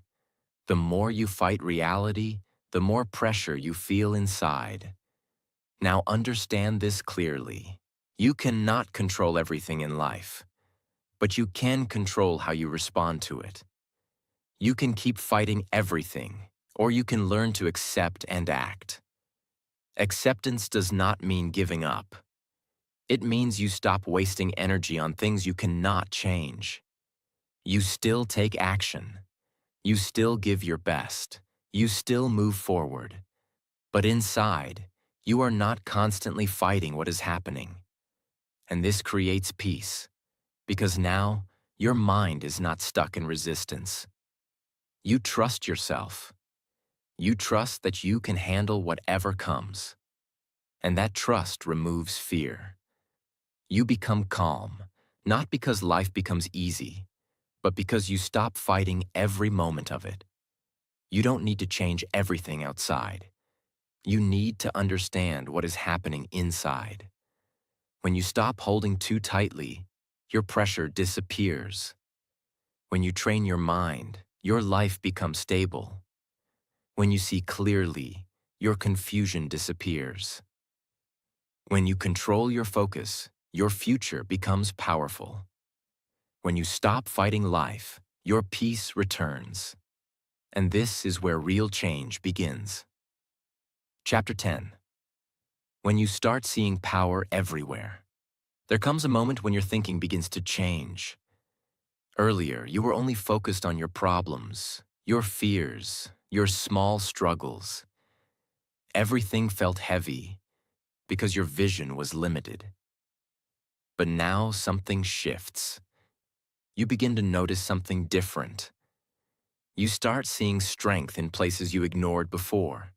The more you fight reality, the more pressure you feel inside. Now understand this clearly. You cannot control everything in life, but you can control how you respond to it. You can keep fighting everything, or you can learn to accept and act. Acceptance does not mean giving up. It means you stop wasting energy on things you cannot change. You still take action. You still give your best. You still move forward. But inside, you are not constantly fighting what is happening. And this creates peace, because now your mind is not stuck in resistance. You trust yourself. You trust that you can handle whatever comes. And that trust removes fear. You become calm, not because life becomes easy, but because you stop fighting every moment of it. You don't need to change everything outside. You need to understand what is happening inside. When you stop holding too tightly, your pressure disappears. When you train your mind, your life becomes stable. When you see clearly, your confusion disappears. When you control your focus, your future becomes powerful. When you stop fighting life, your peace returns. And this is where real change begins. Chapter 10. When you start seeing power everywhere. There comes a moment when your thinking begins to change. Earlier, you were only focused on your problems, your fears, your small struggles. Everything felt heavy because your vision was limited. But now something shifts. You begin to notice something different. You start seeing strength in places you ignored before.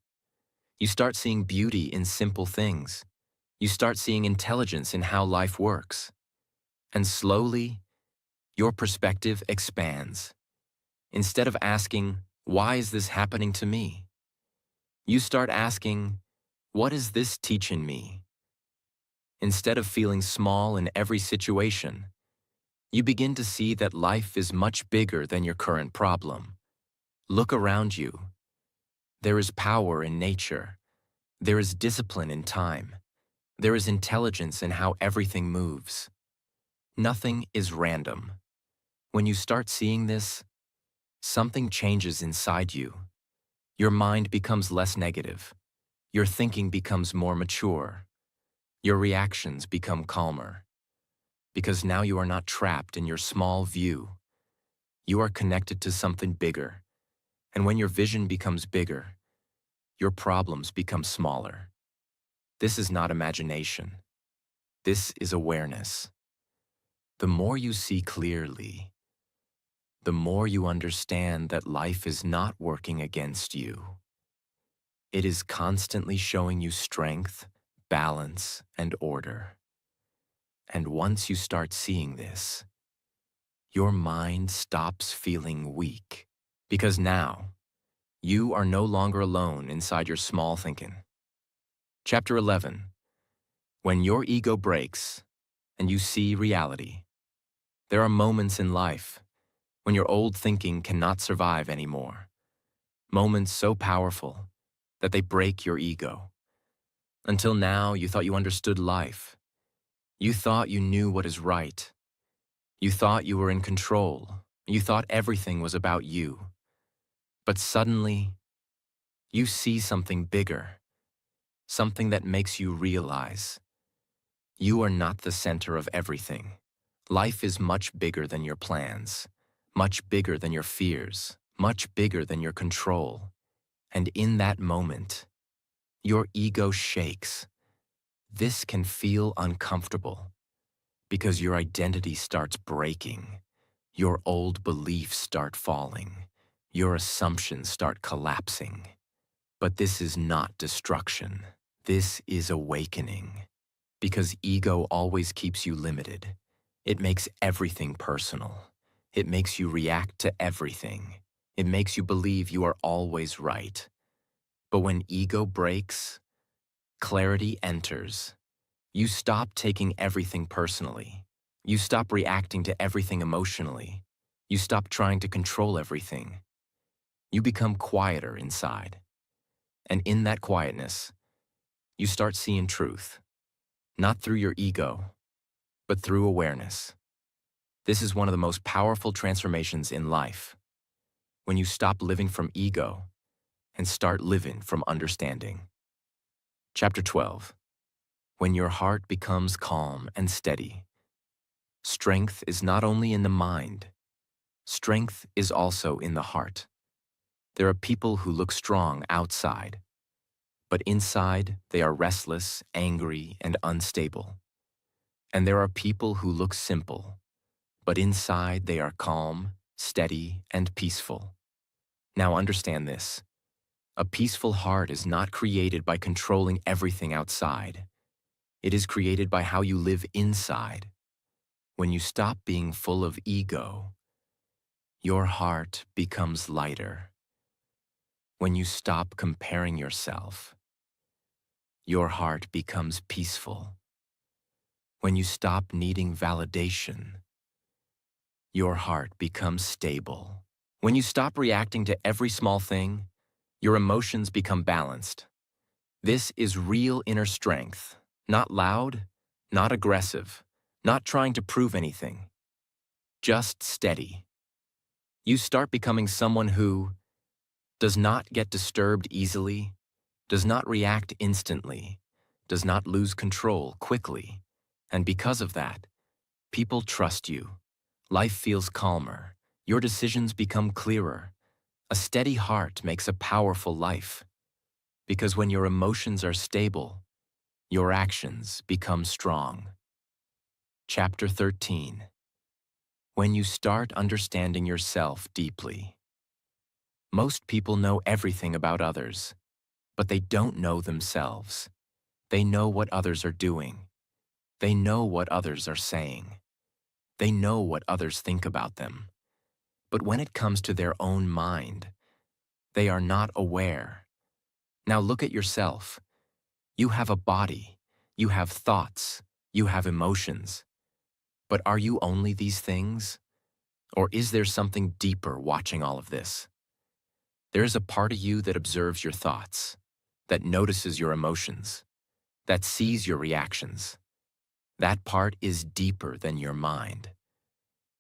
You start seeing beauty in simple things. You start seeing intelligence in how life works. And slowly, your perspective expands. Instead of asking, "Why is this happening to me?" you start asking, "What is this teaching me?" Instead of feeling small in every situation, you begin to see that life is much bigger than your current problem. Look around you. There is power in nature. There is discipline in time. There is intelligence in how everything moves. Nothing is random. When you start seeing this, something changes inside you. Your mind becomes less negative. Your thinking becomes more mature. Your reactions become calmer. Because now you are not trapped in your small view. You are connected to something bigger. And when your vision becomes bigger, your problems become smaller. This is not imagination. This is awareness. The more you see clearly, the more you understand that life is not working against you. It is constantly showing you strength, balance, and order. And once you start seeing this, your mind stops feeling weak. Because now, you are no longer alone inside your small thinking. Chapter 11. When your ego breaks and you see reality. There are moments in life when your old thinking cannot survive anymore. Moments so powerful that they break your ego. Until now, you thought you understood life. You thought you knew what is right. You thought you were in control. You thought everything was about you. But suddenly, you see something bigger, something that makes you realize you are not the center of everything. Life is much bigger than your plans, much bigger than your fears, much bigger than your control. And in that moment, your ego shakes. This can feel uncomfortable because your identity starts breaking. Your old beliefs start falling. Your assumptions start collapsing. But this is not destruction. This is awakening. Because ego always keeps you limited. It makes everything personal. It makes you react to everything. It makes you believe you are always right. But when ego breaks, clarity enters. You stop taking everything personally. You stop reacting to everything emotionally. You stop trying to control everything. You become quieter inside. And in that quietness, you start seeing truth. Not through your ego, but through awareness. This is one of the most powerful transformations in life. When you stop living from ego and start living from understanding. Chapter 12. When your heart becomes calm and steady. Strength is not only in the mind. Strength is also in the heart. There are people who look strong outside, but inside they are restless, angry, and unstable. And there are people who look simple, but inside they are calm, steady, and peaceful. Now understand this. A peaceful heart is not created by controlling everything outside. It is created by how you live inside. When you stop being full of ego, your heart becomes lighter. When you stop comparing yourself, your heart becomes peaceful. When you stop needing validation, your heart becomes stable. When you stop reacting to every small thing, your emotions become balanced. This is real inner strength, not loud, not aggressive, not trying to prove anything, just steady. You start becoming someone who does not get disturbed easily, does not react instantly, does not lose control quickly, and because of that, people trust you. Life feels calmer. Your decisions become clearer. A steady heart makes a powerful life. Because when your emotions are stable, your actions become strong. Chapter 13. When you start understanding yourself deeply. Most people know everything about others, but they don't know themselves. They know what others are doing. They know what others are saying. They know what others think about them. But when it comes to their own mind, they are not aware. Now look at yourself. You have a body. You have thoughts. You have emotions. But are you only these things? Or is there something deeper watching all of this? There is a part of you that observes your thoughts, that notices your emotions, that sees your reactions. That part is deeper than your mind.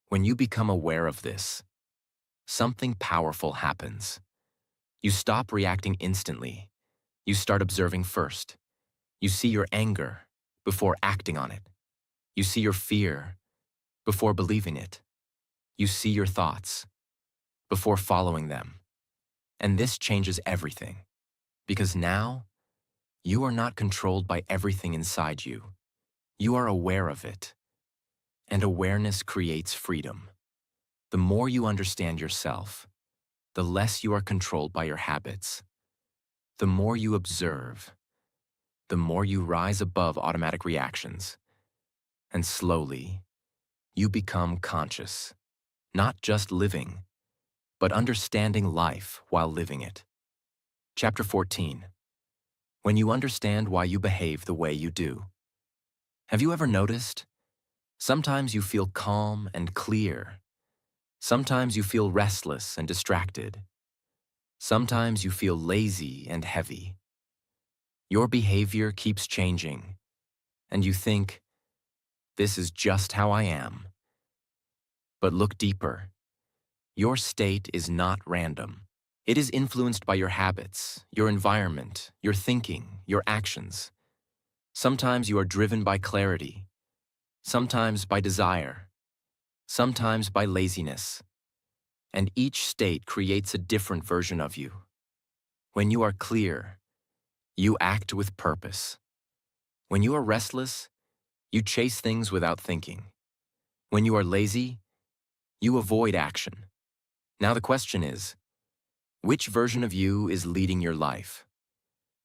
When you become aware of this, something powerful happens. You stop reacting instantly. You start observing first. You see your anger before acting on it. You see your fear before believing it. You see your thoughts before following them. And this changes everything. Because now, you are not controlled by everything inside you. You are aware of it. And awareness creates freedom. The more you understand yourself, the less you are controlled by your habits. The more you observe, the more you rise above automatic reactions. And slowly, you become conscious, not just living, but understanding life while living it. Chapter 14. When you understand why you behave the way you do. Have you ever noticed? Sometimes you feel calm and clear. Sometimes you feel restless and distracted. Sometimes you feel lazy and heavy. Your behavior keeps changing, and you think, this is just how I am. But look deeper. Your state is not random. It is influenced by your habits, your environment, your thinking, your actions. Sometimes you are driven by clarity, sometimes by desire, sometimes by laziness. And each state creates a different version of you. When you are clear, you act with purpose. When you are restless, you chase things without thinking. When you are lazy, you avoid action. Now the question is, which version of you is leading your life?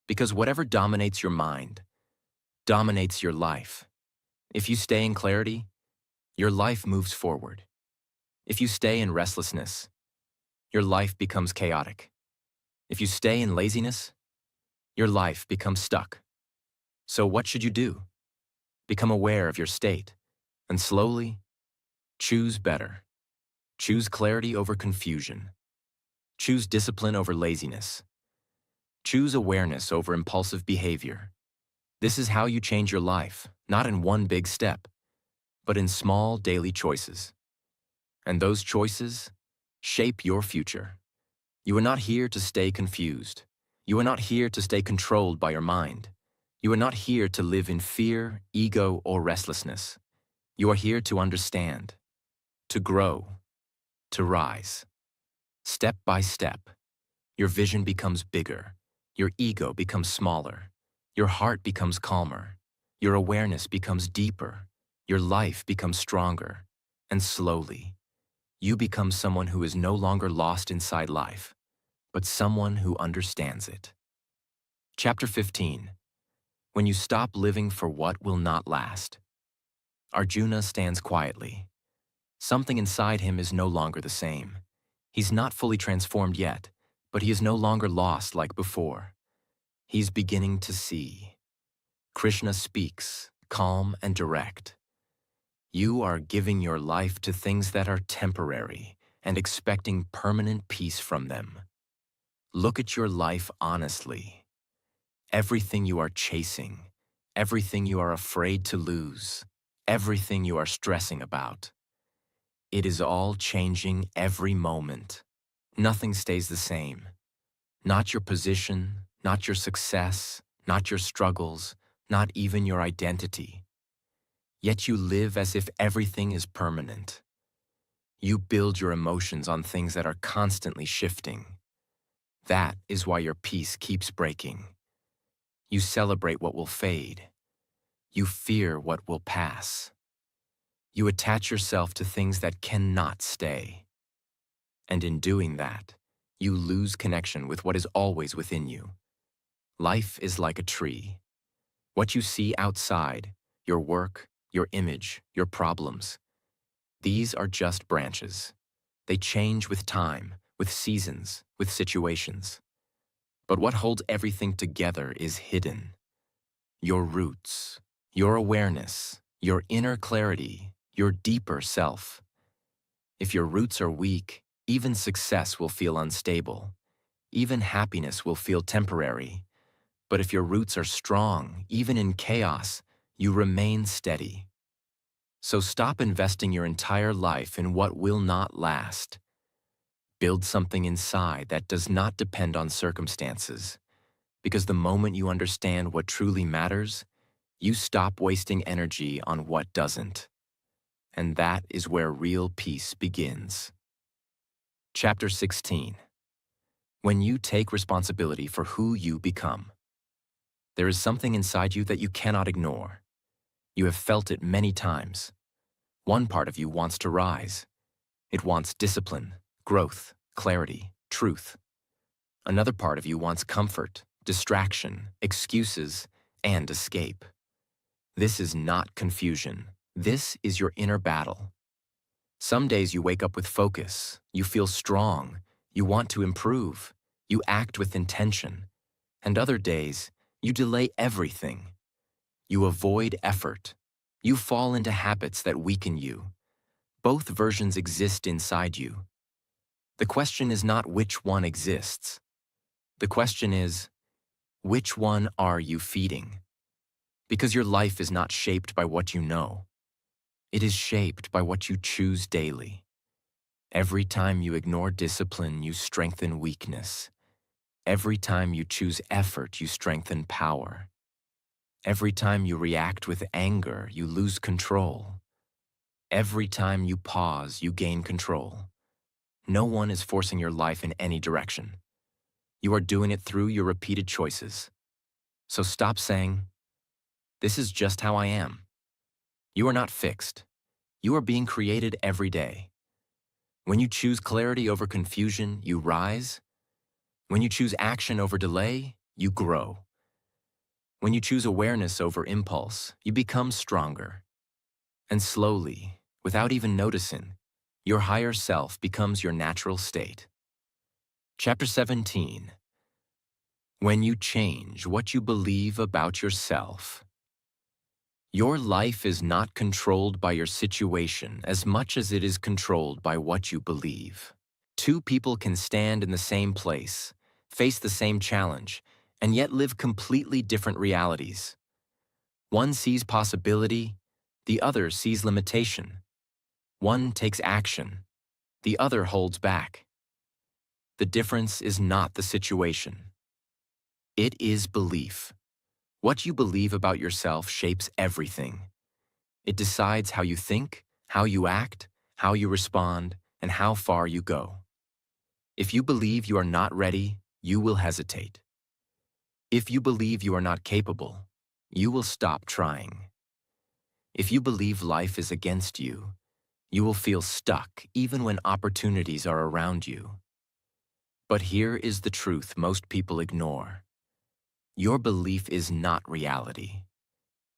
Because whatever dominates your mind, dominates your life. If you stay in clarity, your life moves forward. If you stay in restlessness, your life becomes chaotic. If you stay in laziness, your life becomes stuck. So what should you do? Become aware of your state, and slowly, choose better. Choose clarity over confusion. Choose discipline over laziness. Choose awareness over impulsive behavior. This is how you change your life, not in one big step, but in small daily choices. And those choices shape your future. You are not here to stay confused. You are not here to stay controlled by your mind. You are not here to live in fear, ego, or restlessness. You are here to understand, to grow, to rise. Step by step, your vision becomes bigger, your ego becomes smaller, your heart becomes calmer, your awareness becomes deeper, your life becomes stronger, and slowly, you become someone who is no longer lost inside life, but someone who understands it. Chapter 15. When you stop living for what will not last. Arjuna stands quietly. Something inside him is no longer the same. He's not fully transformed yet, but he is no longer lost like before. He's beginning to see. Krishna speaks, calm and direct. You are giving your life to things that are temporary, and expecting permanent peace from them. Look at your life honestly. Everything you are chasing, everything you are afraid to lose, everything you are stressing about, it is all changing every moment. Nothing stays the same. Not your position, not your success, not your struggles, not even your identity. Yet you live as if everything is permanent. You build your emotions on things that are constantly shifting. That is why your peace keeps breaking. You celebrate what will fade. You fear what will pass. You attach yourself to things that cannot stay. And in doing that, you lose connection with what is always within you. Life is like a tree. What you see outside, your work, your image, your problems, these are just branches. They change with time, with seasons, with situations. But what holds everything together is hidden. Your roots, your awareness, your inner clarity, your deeper self. If your roots are weak, even success will feel unstable. Even happiness will feel temporary. But if your roots are strong, even in chaos, you remain steady. So stop investing your entire life in what will not last. Build something inside that does not depend on circumstances. Because the moment you understand what truly matters, you stop wasting energy on what doesn't. And that is where real peace begins. Chapter 16. When you take responsibility for who you become. There is something inside you that you cannot ignore. You have felt it many times. One part of you wants to rise. It wants discipline, growth, clarity, truth. Another part of you wants comfort, distraction, excuses, and escape. This is not confusion. This is your inner battle. Some days you wake up with focus, you feel strong, you want to improve, you act with intention. And other days, you delay everything. You avoid effort. You fall into habits that weaken you. Both versions exist inside you. The question is not which one exists. The question is, which one are you feeding? Because your life is not shaped by what you know. It is shaped by what you choose daily. Every time you ignore discipline, you strengthen weakness. Every time you choose effort, you strengthen power. Every time you react with anger, you lose control. Every time you pause, you gain control. No one is forcing your life in any direction. You are doing it through your repeated choices. So stop saying, "This is just how I am." You are not fixed. You are being created every day. When you choose clarity over confusion, you rise. When you choose action over delay, you grow. When you choose awareness over impulse, you become stronger. And slowly, without even noticing, your higher self becomes your natural state. Chapter 17. When you change what you believe about yourself. Your life is not controlled by your situation as much as it is controlled by what you believe. Two people can stand in the same place, face the same challenge, and yet live completely different realities. One sees possibility, the other sees limitation. One takes action, the other holds back. The difference is not the situation. It is belief. What you believe about yourself shapes everything. It decides how you think, how you act, how you respond, and how far you go. If you believe you are not ready, you will hesitate. If you believe you are not capable, you will stop trying. If you believe life is against you, you will feel stuck even when opportunities are around you. But here is the truth most people ignore. Your belief is not reality.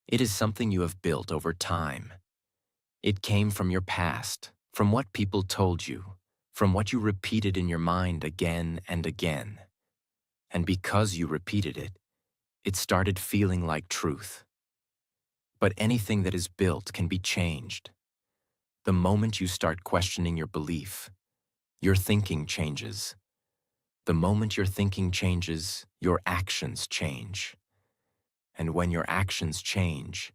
It is something you have built over time. It came from your past, from what people told you, from what you repeated in your mind again and again. And because you repeated it, it started feeling like truth. But anything that is built can be changed. The moment you start questioning your belief, Your thinking changes. The moment your thinking changes, your actions change. And when your actions change,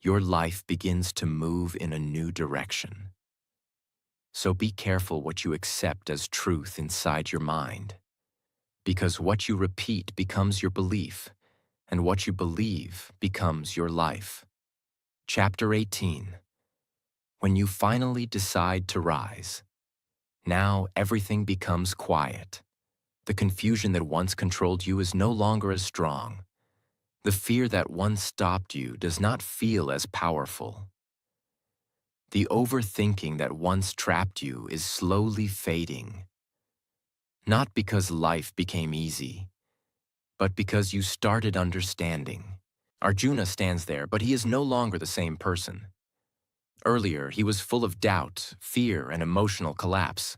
your life begins to move in a new direction. So be careful what you accept as truth inside your mind, because what you repeat becomes your belief, and what you believe becomes your life. Chapter 18. When you finally decide to rise, now everything becomes quiet. The confusion that once controlled you is no longer as strong. The fear that once stopped you does not feel as powerful. The overthinking that once trapped you is slowly fading. Not because life became easy, but because you started understanding. Arjuna stands there, but he is no longer the same person. Earlier, he was full of doubt, fear, and emotional collapse.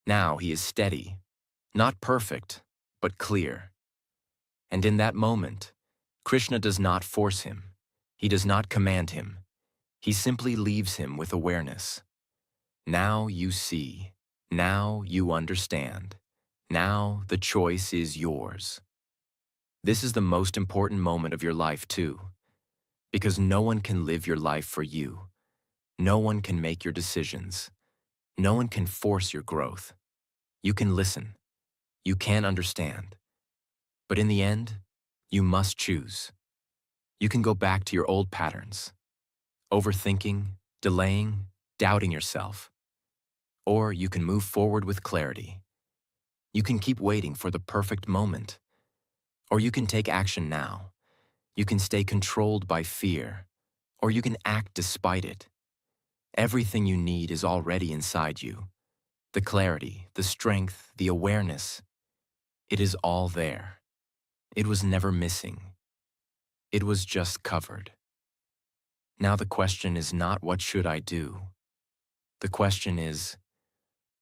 Now he is steady, not perfect, but clear. And in that moment, Krishna does not force him. He does not command him. He simply leaves him with awareness. Now you see. Now you understand. Now the choice is yours. This is the most important moment of your life too, because no one can live your life for you. No one can make your decisions. No one can force your growth. You can listen. You can understand. But in the end, you must choose. You can go back to your old patterns, overthinking, delaying, doubting yourself. Or you can move forward with clarity. You can keep waiting for the perfect moment. Or you can take action now. You can stay controlled by fear. Or you can act despite it. Everything you need is already inside you. The clarity, the strength, the awareness. It is all there. It was never missing. It was just covered. Now the question is not what should I do? The question is,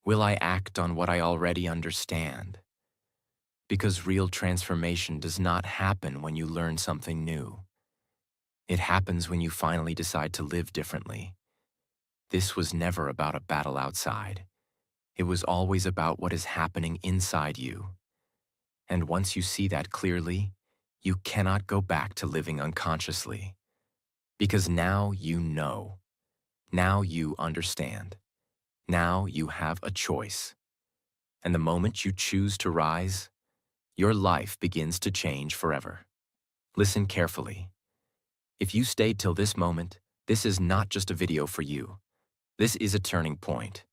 will I act on what I already understand? Because real transformation does not happen when you learn something new. It happens when you finally decide to live differently. This was never about a battle outside. It was always about what is happening inside you. And once you see that clearly, you cannot go back to living unconsciously. Because now you know. Now you understand. Now you have a choice. And the moment you choose to rise, your life begins to change forever. Listen carefully. If you stayed till this moment, this is not just a video for you. This is a turning point.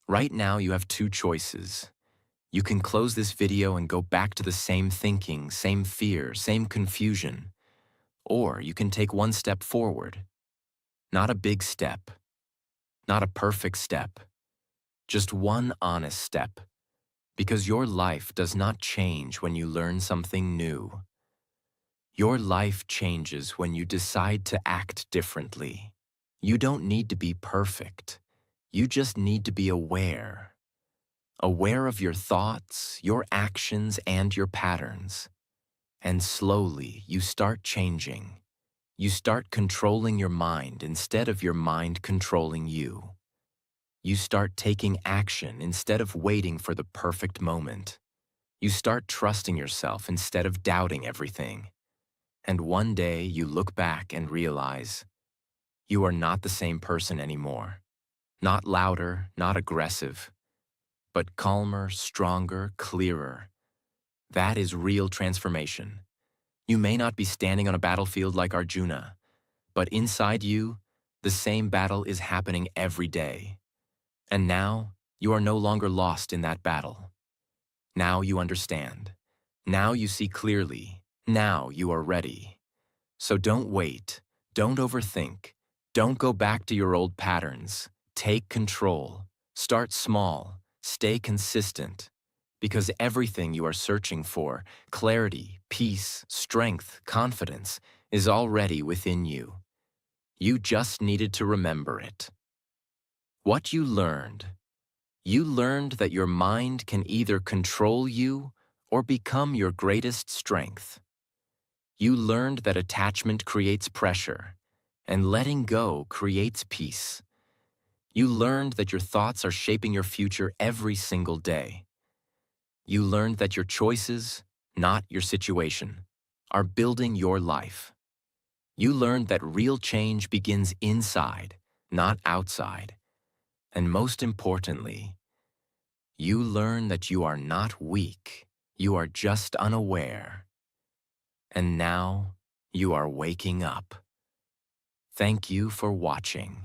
Right now you have two choices. You can close this video and go back to the same thinking, same fear, same confusion. Or you can take one step forward. Not a big step. Not a perfect step. Just one honest step. Because your life does not change when you learn something new. Your life changes when you decide to act differently. You don't need to be perfect. You just need to be aware. Aware of your thoughts, your actions, and your patterns. And slowly, you start changing. You start controlling your mind instead of your mind controlling you. You start taking action instead of waiting for the perfect moment. You start trusting yourself instead of doubting everything. And one day you look back and realize you are not the same person anymore. Not louder, not aggressive, but calmer, stronger, clearer. That is real transformation. You may not be standing on a battlefield like Arjuna, but inside you, the same battle is happening every day. And now, you are no longer lost in that battle. Now you understand. Now you see clearly. Now you are ready. So don't wait. Don't overthink. Don't go back to your old patterns. Take control. Start small. Stay consistent. Because everything you are searching for, clarity, peace, strength, confidence, is already within you. You just needed to remember it. What you learned. You learned that your mind can either control you or become your greatest strength. You learned that attachment creates pressure, and letting go creates peace. You learned that your thoughts are shaping your future every single day. You learned that your choices, not your situation, are building your life. You learned that real change begins inside, not outside. And most importantly, you learn that you are not weak, you are just unaware. And now, you are waking up. Thank you for watching.